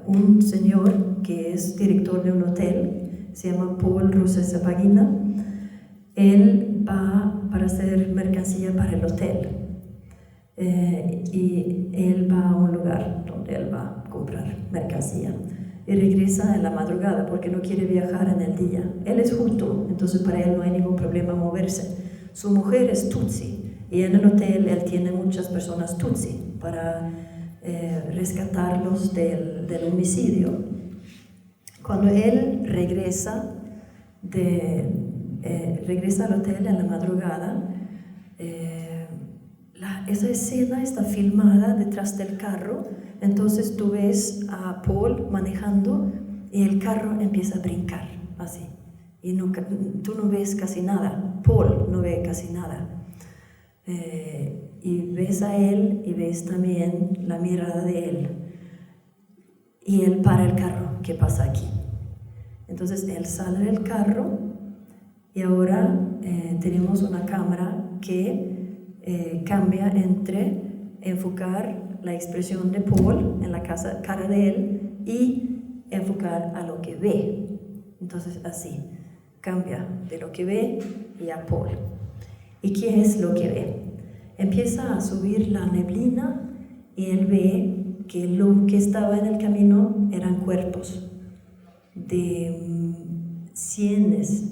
un señor que es director de un hotel, se llama Paul Rusesabagina, él va para hacer mercancía para el hotel, y él va a un lugar donde él va a comprar mercancía y regresa en la madrugada porque no quiere viajar en el día. Él es Hutu, entonces para él no hay ningún problema moverse. Su mujer es Tutsi y en el hotel él tiene muchas personas Tutsi para rescatarlos del homicidio. Cuando él regresa al hotel en la madrugada, esa escena está filmada detrás del carro, entonces tú ves a Paul manejando y el carro empieza a brincar, así. Y tú no ves casi nada, Paul no ve casi nada. Y ves a él y ves también la mirada de él. Y él para el carro, ¿qué pasa aquí? Entonces él sale del carro y ahora tenemos una cámara que cambia entre enfocar la expresión de Paul en la cara de él y enfocar a lo que ve. Entonces así, cambia de lo que ve y a Paul. ¿Y qué es lo que ve? Empieza a subir la neblina y él ve que lo que estaba en el camino eran cuerpos de cientos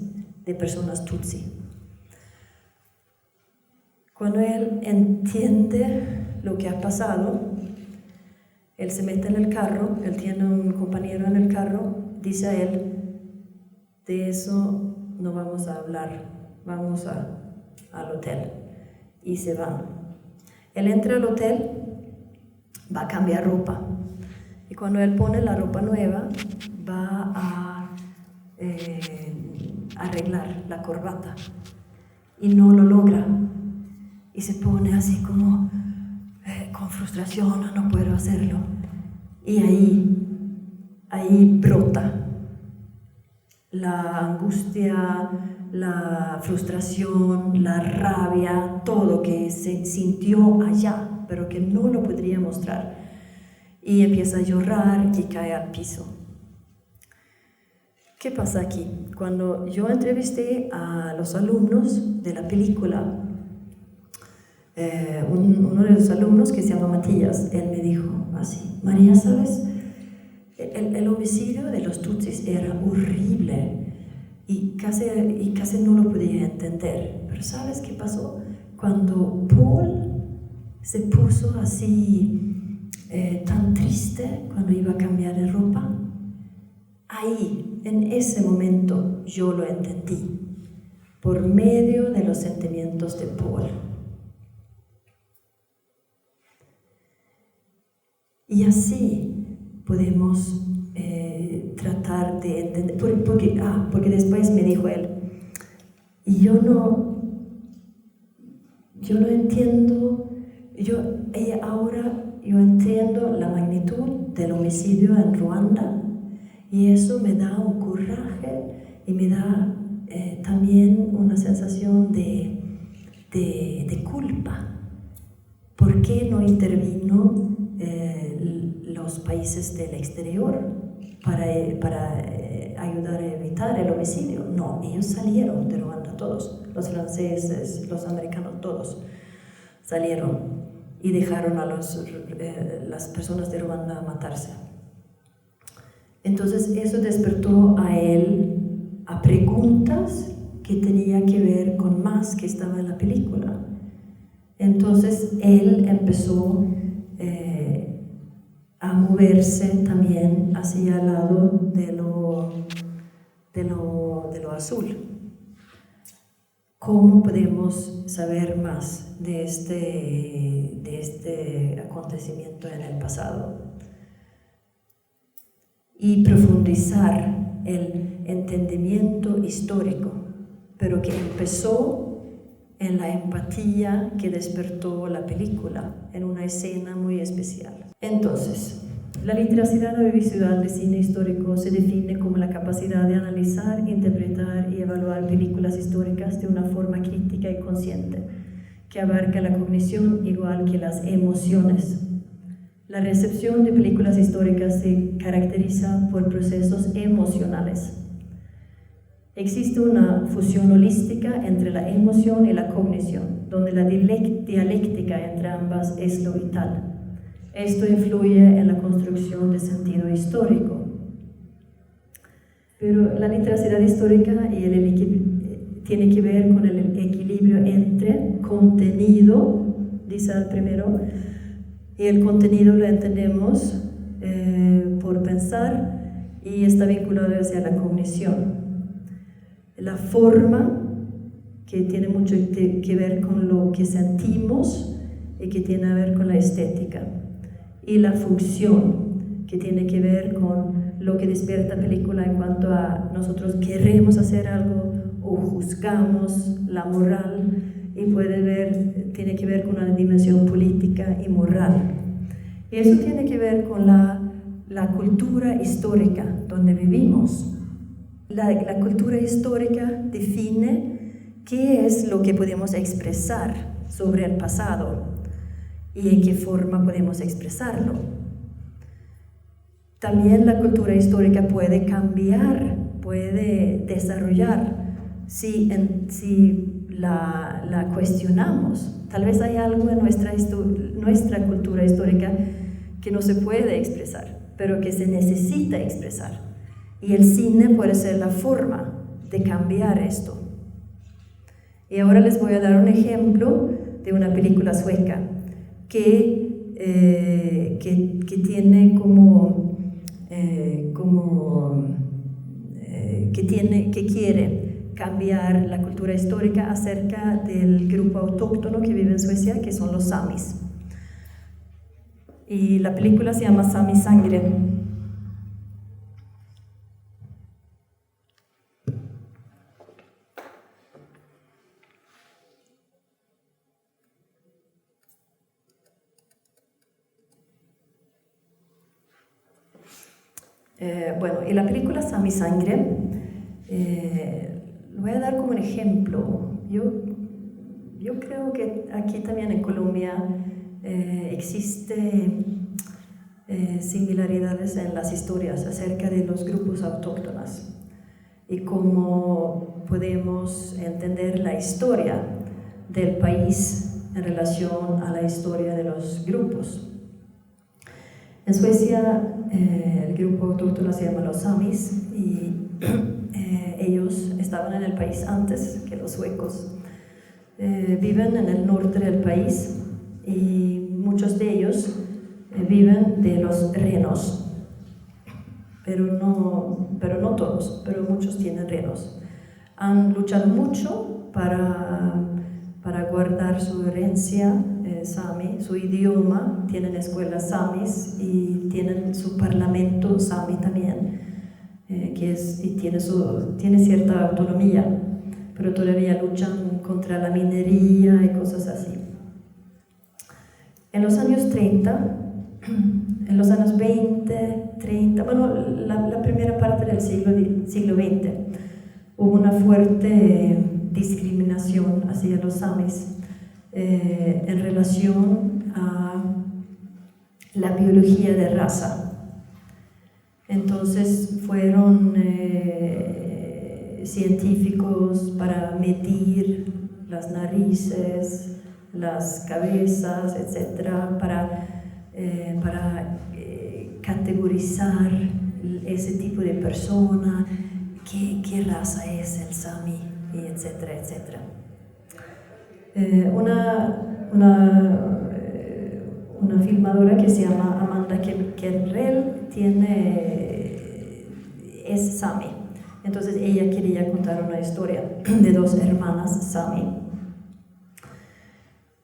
de personas tutsi. Cuando él entiende lo que ha pasado, él se mete en el carro, él tiene un compañero en el carro, dice a él, de eso no vamos a hablar, vamos al hotel. Y se van. Él entra al hotel, va a cambiar ropa. Y cuando él pone la ropa nueva, va a arreglar la corbata. Y no lo logra. Y se pone así como con frustración, no puedo hacerlo. Y ahí brota la angustia, la frustración, la rabia, todo que se sintió allá, pero que no lo podría mostrar. Y empieza a llorar y cae al piso. ¿Qué pasa aquí? Cuando yo entrevisté a los alumnos de la película, uno de los alumnos que se llama Matías, él me dijo así, María, ¿sabes? El homicidio de los tutsis era horrible y casi no lo podía entender. Pero ¿sabes qué pasó? Cuando Paul se puso así tan triste cuando iba a cambiar de ropa, ahí, en ese momento, yo lo entendí por medio de los sentimientos de Paul. Y así podemos tratar de entender, porque después me dijo él, y yo no entiendo, ahora yo entiendo la magnitud del homicidio en Ruanda, y eso me da un coraje y me da también una sensación de culpa. ¿Por qué no intervino los países del exterior para ayudar a evitar el homicidio? No, ellos salieron de Ruanda todos, los franceses, los americanos, todos salieron y dejaron a las personas de Ruanda matarse. Entonces eso despertó a él a preguntas que tenía que ver con más que estaba en la película. Entonces él empezó a moverse también hacia el lado de lo azul. ¿Cómo podemos saber más de este acontecimiento en el pasado? Y profundizar el entendimiento histórico, pero que empezó en la empatía que despertó la película, en una escena muy especial. Entonces, la literacidad audiovisual de cine histórico se define como la capacidad de analizar, interpretar y evaluar películas históricas de una forma crítica y consciente, que abarca la cognición igual que las emociones. La recepción de películas históricas se caracteriza por procesos emocionales. Existe una fusión holística entre la emoción y la cognición, donde la dialéctica entre ambas es lo vital. Esto influye en la construcción de sentido histórico. Pero la literacidad histórica tiene que ver con el equilibrio entre contenido, dice el primero, Y el contenido lo entendemos por pensar y está vinculado hacia la cognición. La forma, que tiene mucho que ver con lo que sentimos y que tiene que ver con la estética. Y la función, que tiene que ver con lo que despierta la película en cuanto a nosotros queremos hacer algo o juzgamos la moral, y tiene que ver con una dimensión política y moral. Y eso tiene que ver con la cultura histórica donde vivimos. La cultura histórica define qué es lo que podemos expresar sobre el pasado y en qué forma podemos expresarlo. También la cultura histórica puede cambiar, puede desarrollar si la cuestionamos. Tal vez hay algo en nuestra cultura histórica que no se puede expresar, pero que se necesita expresar. Y el cine puede ser la forma de cambiar esto. Y ahora les voy a dar un ejemplo de una película sueca que tiene que quiere cambiar la cultura histórica acerca del grupo autóctono que vive en Suecia, que son los samis. Y la película se llama Sami Sangre. Y la película Sami Sangre, lo voy a dar como un ejemplo. Yo creo que aquí también en Colombia existe similaridades en las historias acerca de los grupos autóctonos y cómo podemos entender la historia del país en relación a la historia de los grupos. En Suecia, el grupo autóctono se llama los samis y ellos estaban en el país antes que los suecos. Viven en el norte del país y muchos de ellos viven de los renos, pero no todos, pero muchos tienen renos. Han luchado mucho para guardar su herencia sami, su idioma, tienen escuelas samis y tienen su parlamento sami también, tiene cierta autonomía, pero todavía luchan contra la minería y cosas así. En los años 30, en los años 20, 30, la primera parte del siglo XX, hubo una fuerte discriminación hacia los samis en relación a la biología de raza. Entonces fueron científicos para medir las narices, las cabezas, etc., para categorizar ese tipo de persona, qué raza es el sami, etcétera, etcétera. Una filmadora que se llama Amanda Kerrell es sami. Entonces ella quería contar una historia de dos hermanas sami.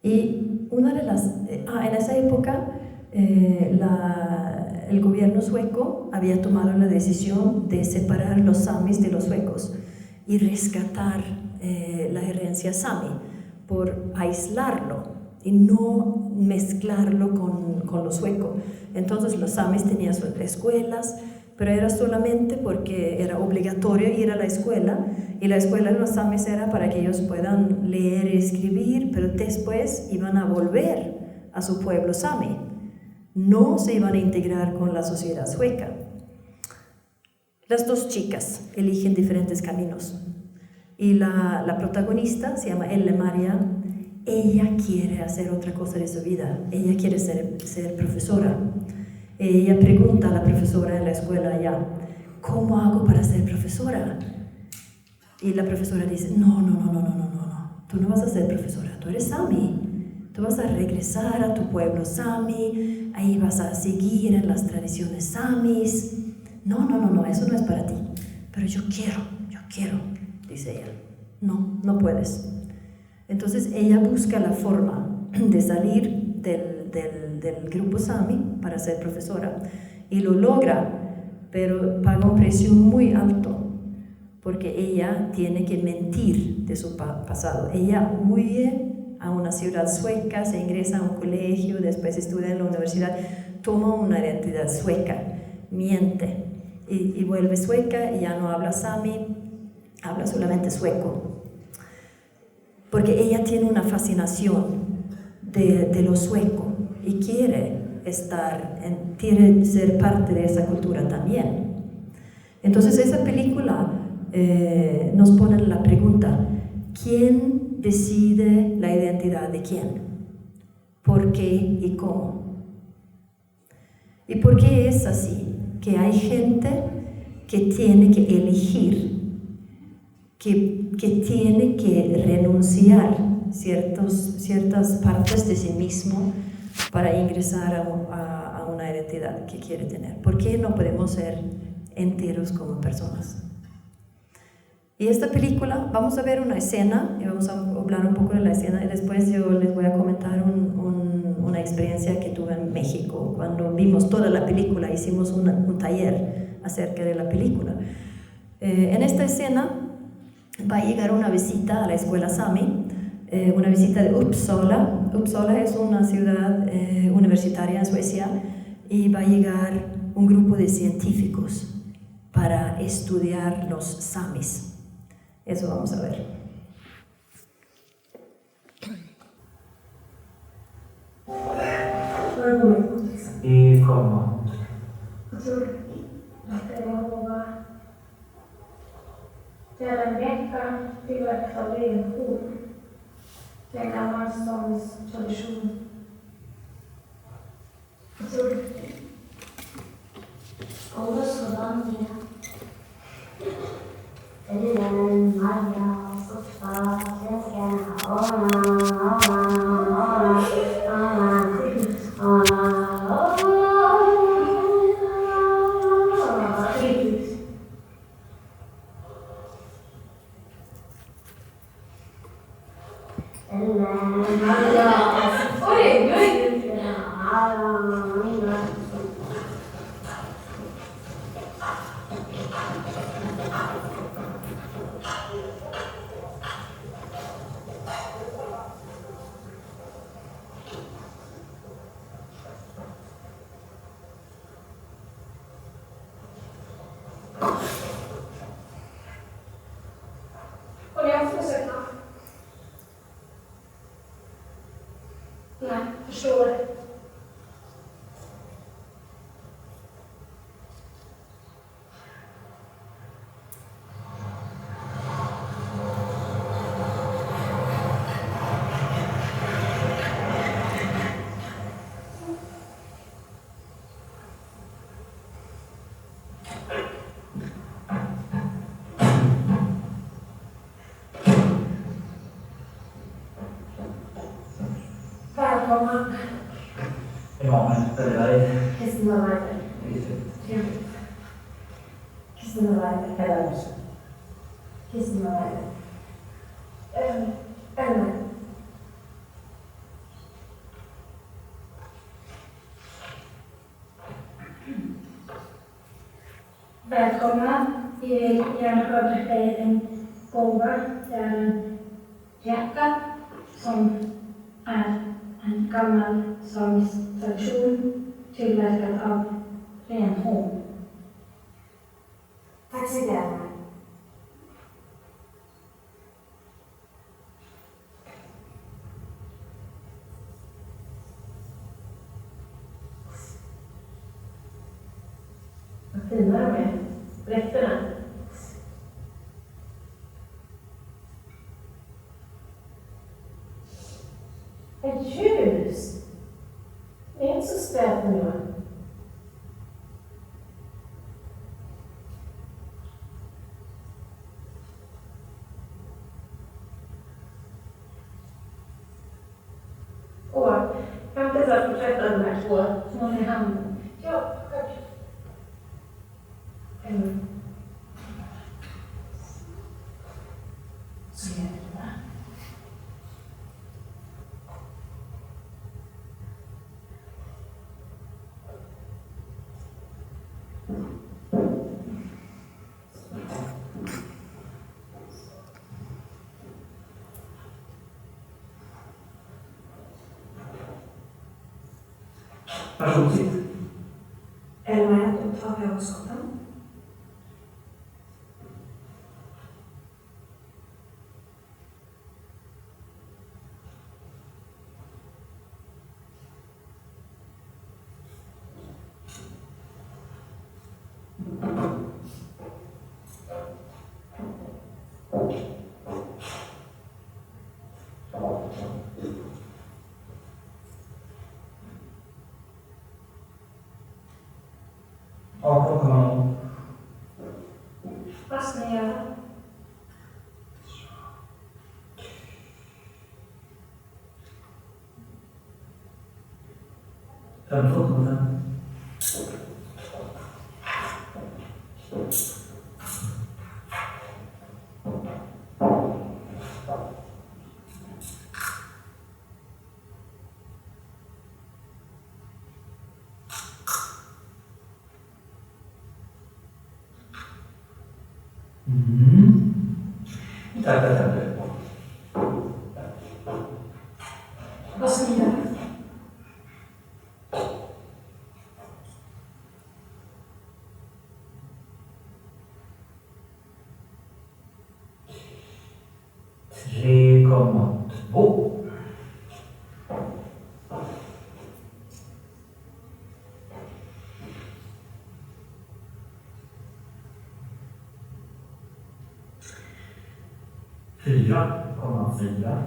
Y en esa época el gobierno sueco había tomado la decisión de separar los samis de los suecos y rescatar la herencia sami por aislarlo y no mezclarlo con lo sueco. Entonces los samis tenían sus escuelas, pero era solamente porque era obligatorio ir a la escuela, y la escuela de los samis era para que ellos puedan leer y escribir, pero después iban a volver a su pueblo sami, no se iban a integrar con la sociedad sueca. Las dos chicas eligen diferentes caminos y la protagonista se llama Elle-Maria. Ella quiere hacer otra cosa de su vida, ella quiere ser profesora. Ella pregunta a la profesora en la escuela allá, ¿cómo hago para ser profesora? Y la profesora dice, no, tú no vas a ser profesora, tú eres sami, Tú vas a regresar a tu pueblo Sami, ahí vas a seguir en las tradiciones Samis. No, eso no es para ti. Pero yo quiero, dice ella. No puedes. Entonces ella busca la forma de salir del grupo Sami para ser profesora y lo logra, pero paga un precio muy alto porque ella tiene que mentir de su pasado. Ella huye a una ciudad sueca, se ingresa a un colegio, después estudia en la universidad, toma una identidad sueca, miente y vuelve sueca y ya no habla Sami, habla solamente sueco. Porque ella tiene una fascinación de lo sueco y quiere ser parte de esa cultura también. Entonces esa película nos pone la pregunta, ¿quién decide la identidad de quién? ¿Por qué y cómo? ¿Y por qué es así? Que hay gente que tiene que elegir, que tiene que renunciar ciertas partes de sí mismo para ingresar a una identidad que quiere tener. ¿Por qué no podemos ser enteros como personas? Y esta película, vamos a ver una escena y vamos a hablar un poco de la escena y después yo les voy a comentar una experiencia que tuve en México. Cuando vimos toda la película, hicimos un taller acerca de la película. En esta escena va a llegar una visita a la escuela Sami, una visita de Uppsala. Uppsala es una ciudad universitaria en Suecia y va a llegar un grupo de científicos para estudiar los Samis. Eso vamos a ver. ¿Y cómo? Sedan en vecka tillverkar vi en horn. Det är en gammal samisk tradition. Och jag försöker. Nej, förstår. Välkommen. Imorgon är det dig. Kristina Weiler. Trevligt. Kristina Weiler. Eller Kristina Weiler. Eller. Välkomna. Vi vill gärna överräcka er en gåva. Det är en jacka som är en gammal samisk tradition tillverkad av renhåll. Tack så gärna. Vad fina de är. Dräkterna. Ett ljus. Det är inte så ställt nu. år. Kan inte så porträtta de här två små i handen? Ja, klart. Så gör vi det. Varsågod, sitt. Är du med? Då tar vi avstånden. Vad ska ni göra? Tack. Vad ska ni göra? Tre komma två. Fyra komma fyra.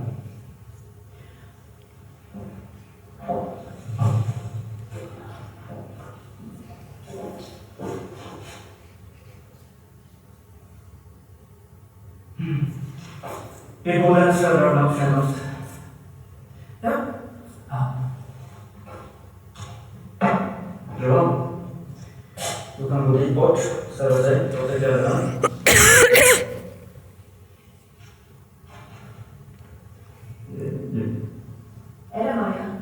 Vi båda södra om senast. Ja. Ja. Bra. Du kan gå dit bort, ställa sig, ta sig kläderna. Är det Maja?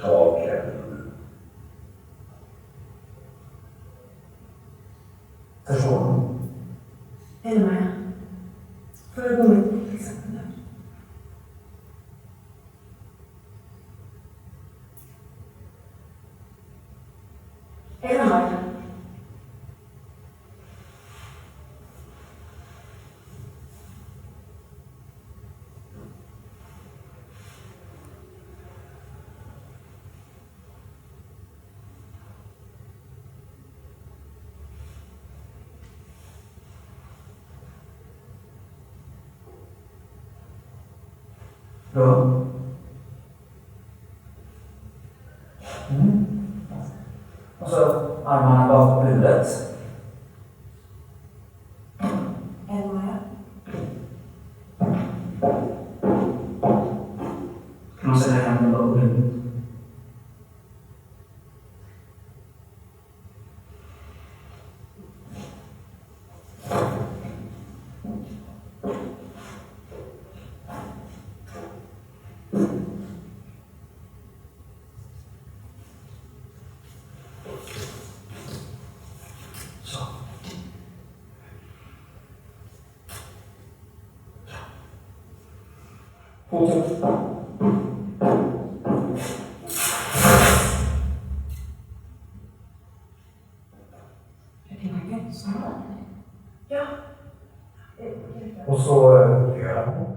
Ta kläderna. Förstår. Är det Maja? Får jag gå med till exempel där? Är det Maja? Bra. Och så armarna bakom huvudet. Är det Maja? Kan man sätta händerna bakom huvudet? Så. Fortsätt. Är det Maja? Ja. Och så gör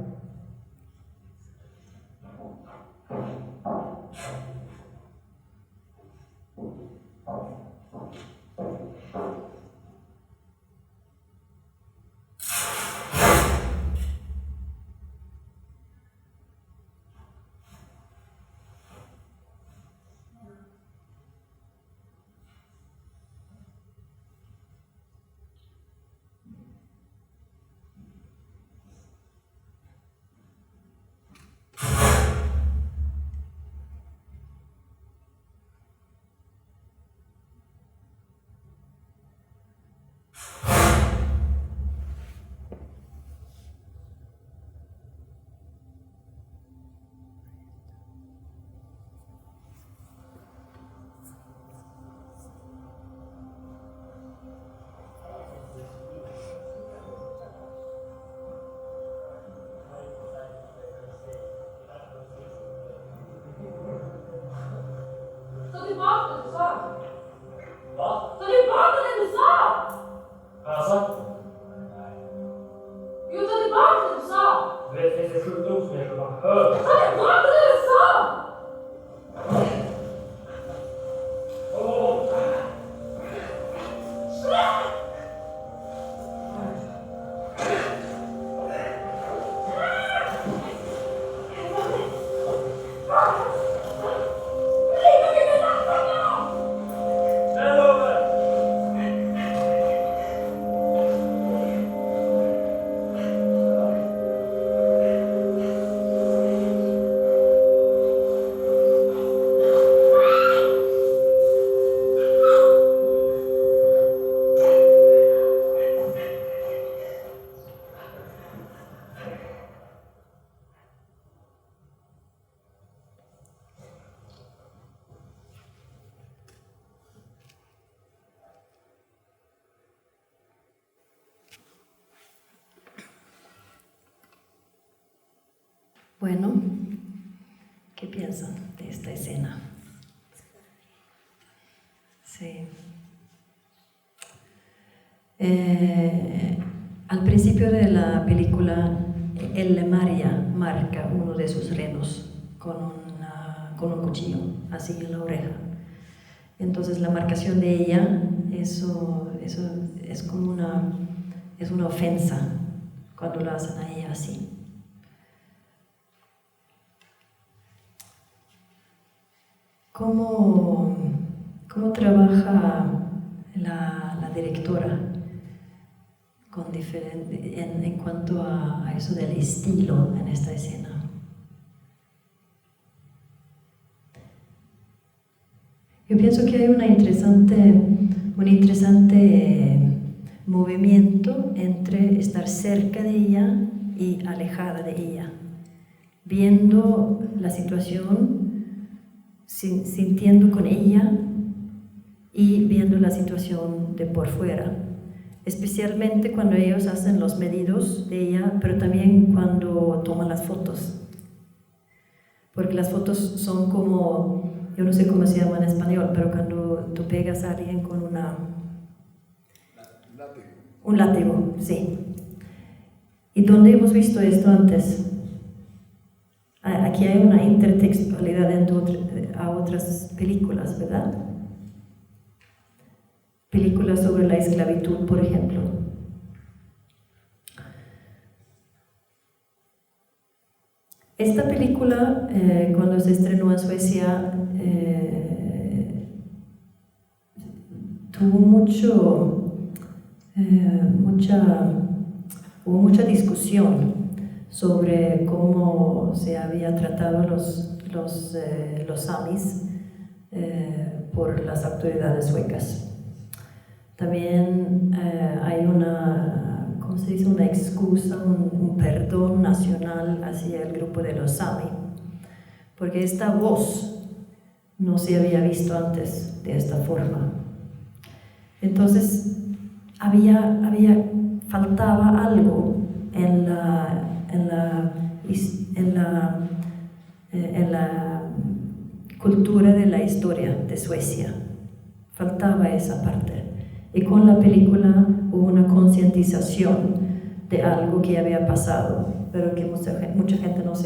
tillbaka det du sa! Du vet, det finns en sjukdom som heter bara hör. Ta tillbaka det du sa! Bueno, ¿qué piensan de esta escena? Sí. Al principio de la película, María marca uno de sus renos con un cuchillo, así en la oreja. Entonces la marcación de ella, eso es como una ofensa cuando lo hacen a ella así. ¿Cómo trabaja la directora en cuanto a eso del estilo en esta escena? Yo pienso que hay un interesante movimiento entre estar cerca de ella y alejada de ella, viendo la situación, sintiendo con ella y viendo la situación de por fuera, especialmente cuando ellos hacen los medidos de ella, pero también cuando toman las fotos, porque las fotos son como, yo no sé cómo se llama en español, pero cuando tú pegas a alguien con un látigo, sí. ¿Y dónde hemos visto esto antes? Aquí hay una intertextualidad a otras películas, ¿verdad? Películas sobre la esclavitud, por ejemplo. Esta película, cuando se estrenó en Suecia, tuvo mucha discusión sobre cómo se había tratado los samis por las autoridades suecas. También hay una excusa, un perdón nacional hacia el grupo de los sami, porque esta voz no se había visto antes de esta forma. Entonces faltaba algo en la cultura de la historia de Suecia. Faltaba esa parte. Y con la película hubo una concientización de algo que había pasado, pero que mucha gente no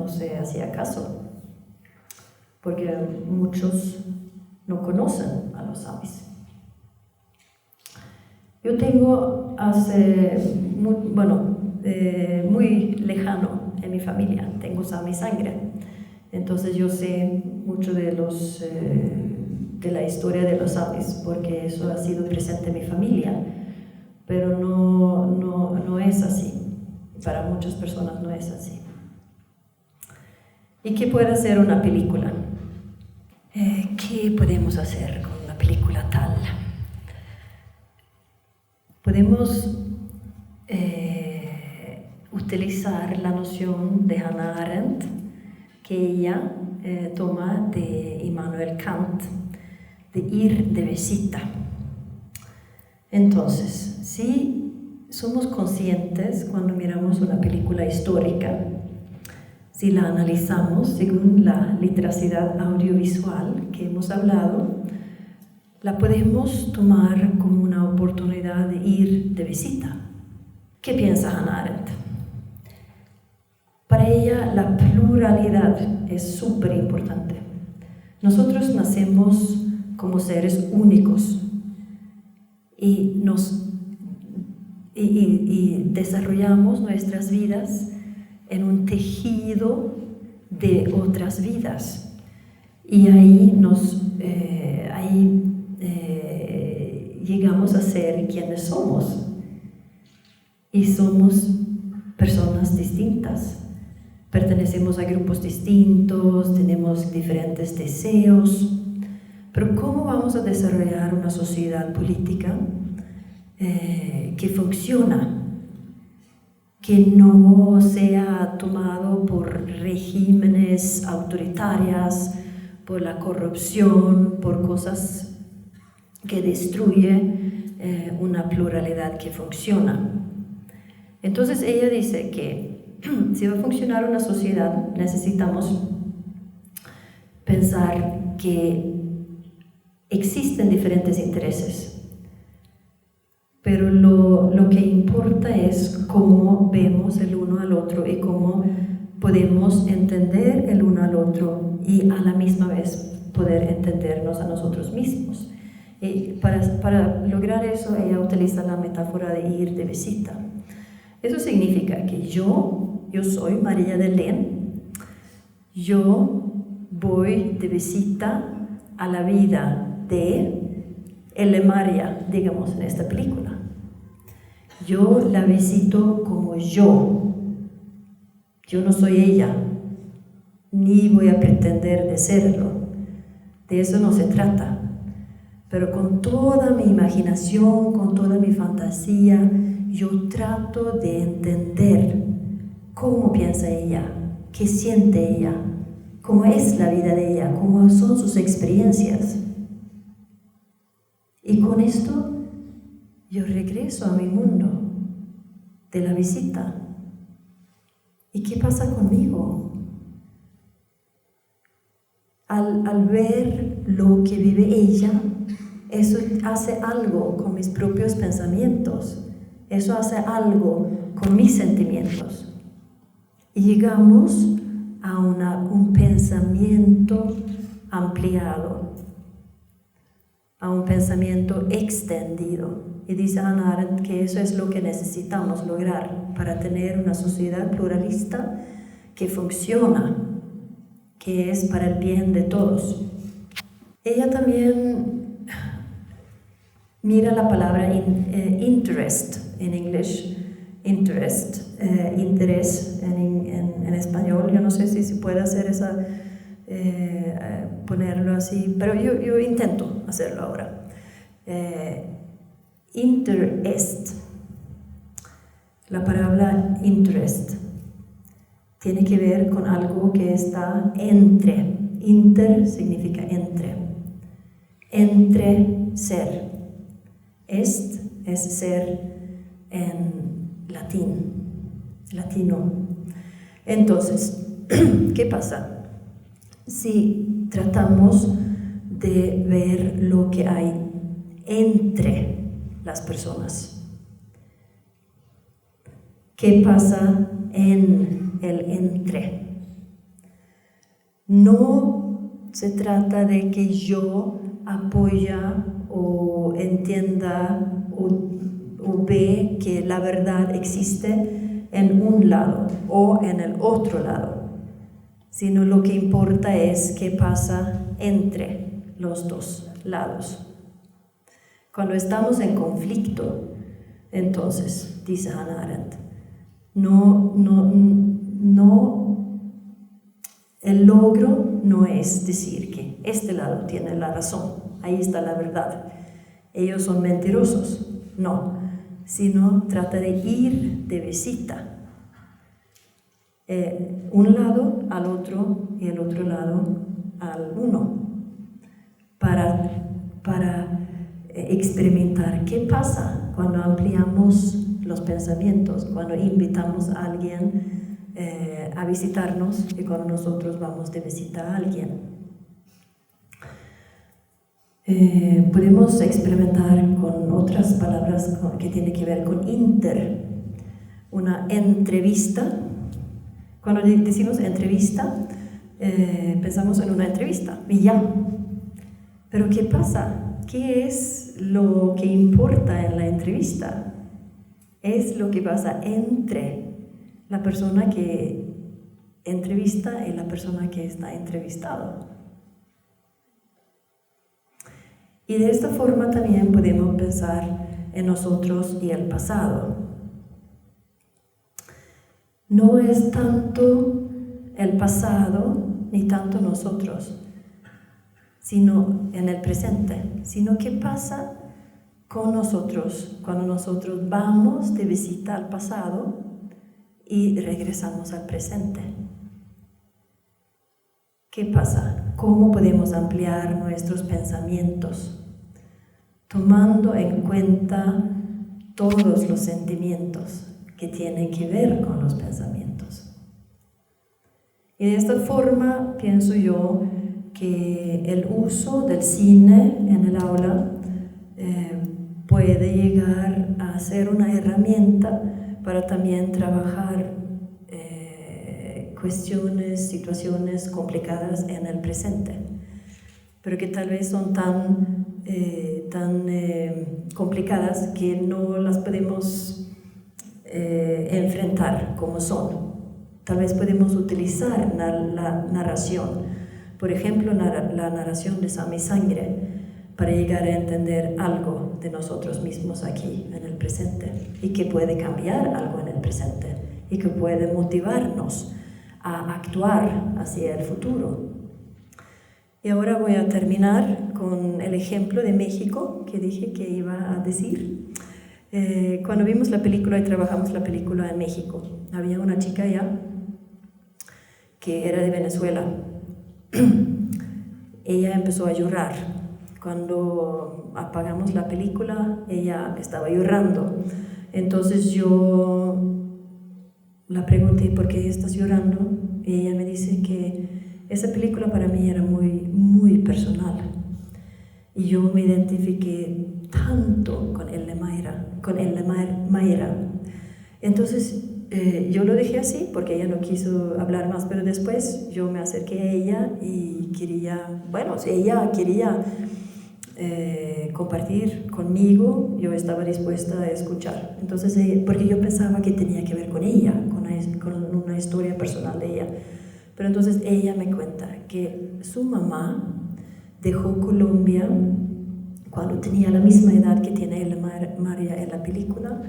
se hacía caso, porque muchos no conocen a los samis. Yo tengo muy lejano en mi familia, tengo sami sangre, entonces yo sé mucho de la historia de los samis, porque eso ha sido presente en mi familia, pero no es así, para muchas personas no es así. ¿Y qué puede hacer una película? ¿Qué podemos hacer con una película tal? Podemos utilizar la noción de Hannah Arendt, que ella toma de Immanuel Kant, de ir de visita. Entonces, si somos conscientes cuando miramos una película histórica, si la analizamos según la literacidad audiovisual que hemos hablado, la podemos tomar como una oportunidad de ir de visita. ¿Qué piensa Hannah Arendt? la pluralidad es súper importante. Nosotros nacemos como seres únicos y desarrollamos nuestras vidas en un tejido de otras vidas. Y ahí llegamos a ser quienes somos. Y somos personas distintas. Pertenecemos a grupos distintos, tenemos diferentes deseos. Pero ¿cómo vamos a desarrollar una sociedad política que funciona? Que no sea tomado por regímenes autoritarias, por la corrupción, por cosas que destruyen una pluralidad que funciona. Entonces ella dice que si va a funcionar una sociedad, necesitamos pensar que existen diferentes intereses, pero lo que importa es cómo vemos el uno al otro y cómo podemos entender el uno al otro y a la misma vez poder entendernos a nosotros mismos. Y para lograr eso, ella utiliza la metáfora de ir de visita. Eso significa que yo soy María de Len, yo voy de visita a la vida de María, digamos, en esta película. Yo la visito como yo no soy ella, ni voy a pretender de serlo, de eso no se trata. Pero con toda mi imaginación, con toda mi fantasía, yo trato de entender cómo piensa ella, qué siente ella, cómo es la vida de ella, cómo son sus experiencias. Y con esto yo regreso a mi mundo de la visita. ¿Y qué pasa conmigo? Al ver lo que vive ella, eso hace algo con mis propios pensamientos, eso hace algo con mis sentimientos. Y llegamos a un pensamiento ampliado, a un pensamiento extendido. Y dice Hannah Arendt que eso es lo que necesitamos lograr para tener una sociedad pluralista que funciona, que es para el bien de todos. Ella también mira la palabra interest en inglés, interés en español. Yo no sé si se puede hacer ponerlo así, pero yo intento hacerlo ahora. Interest, la palabra interest tiene que ver con algo que está entre. Inter significa entre ser. Est es ser en latino. Entonces, ¿qué pasa? Si tratamos de ver lo que hay entre las personas, ¿qué pasa en el entre? No se trata de que yo apoya o entienda o ve que la verdad existe en un lado o en el otro lado, sino lo que importa es qué pasa entre los dos lados. Cuando estamos en conflicto, entonces, dice Hannah Arendt, el logro no es decir que este lado tiene la razón, ahí está la verdad, ellos son mentirosos, no, sino trata de ir de visita, un lado al otro y el otro lado al uno, para experimentar qué pasa cuando ampliamos los pensamientos, cuando invitamos a alguien a visitarnos y cuando nosotros vamos de visita a alguien. Podemos experimentar con otras palabras que tienen que ver con inter, una entrevista Cuando decimos entrevista, pensamos en una entrevista y ya. Pero ¿qué pasa? ¿Qué es lo que importa en la entrevista? Es lo que pasa entre la persona que entrevista y la persona que está entrevistado. Y de esta forma también podemos pensar en nosotros y el pasado. No es tanto el pasado ni tanto nosotros, sino en el presente, sino qué pasa con nosotros cuando nosotros vamos de visita al pasado y regresamos al presente. ¿Qué pasa? ¿Cómo podemos ampliar nuestros pensamientos? Tomando en cuenta todos los sentimientos que tienen que ver con los pensamientos. Y de esta forma pienso yo que el uso del cine en el aula puede llegar a ser una herramienta para también trabajar cuestiones, situaciones complicadas en el presente, pero que tal vez son tan complicadas que no las podemos enfrentar como son. Tal vez podemos utilizar la narración, por ejemplo, la narración de Sangre y Sangre, para llegar a entender algo de nosotros mismos aquí en el presente y que puede cambiar algo en el presente y que puede motivarnos a actuar hacia el futuro. Y ahora voy a terminar con el ejemplo de México que dije que iba a decir. Cuando vimos la película y trabajamos la película en México, había una chica allá que era de Venezuela. Ella empezó a llorar. Cuando apagamos la película, ella estaba llorando. Entonces yo la pregunté, ¿por qué estás llorando? Y ella me dice que esa película para mí era muy, muy personal. Y yo me identifiqué tanto con el Mayra. Entonces yo lo dejé así porque ella no quiso hablar más, pero después yo me acerqué a ella y quería, si ella quería compartir conmigo, yo estaba dispuesta a escuchar. Entonces, porque yo pensaba que tenía que ver con ella, con una historia personal de ella. Pero entonces ella me cuenta que su mamá dejó Colombia cuando tenía la misma edad que tiene María en la película.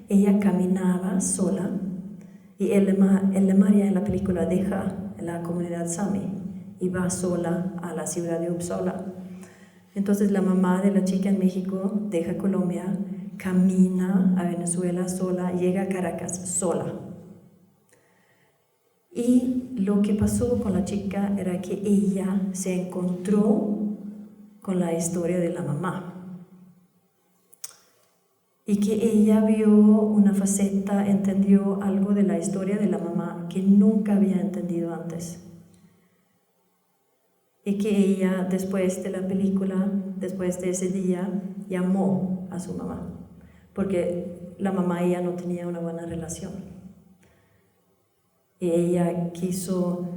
Ella caminaba sola y María en la película deja la comunidad Sami y va sola a la ciudad de Uppsala. Entonces la mamá de la chica en México deja Colombia, camina a Venezuela sola, llega a Caracas sola. Y lo que pasó con la chica era que ella se encontró con la historia de la mamá. Y que ella vio una faceta, entendió algo de la historia de la mamá que nunca había entendido antes. Y que ella, después de la película, después de ese día, llamó a su mamá, porque la mamá y ella no tenía una buena relación. Y ella quiso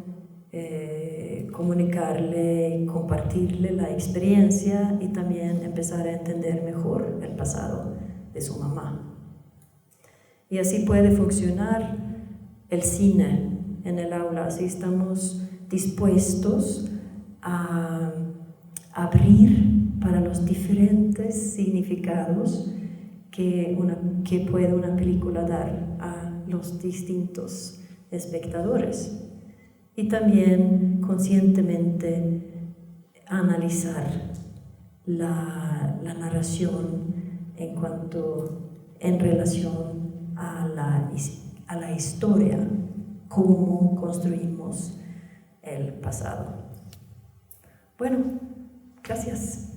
comunicarle, compartirle la experiencia y también empezar a entender mejor el pasado de su mamá. Y así puede funcionar el cine en el aula, si estamos dispuestos a abrir para los diferentes significados que puede una película dar a los distintos espectadores, y también conscientemente analizar la narración en relación a la historia, cómo construimos el pasado. Bueno, gracias.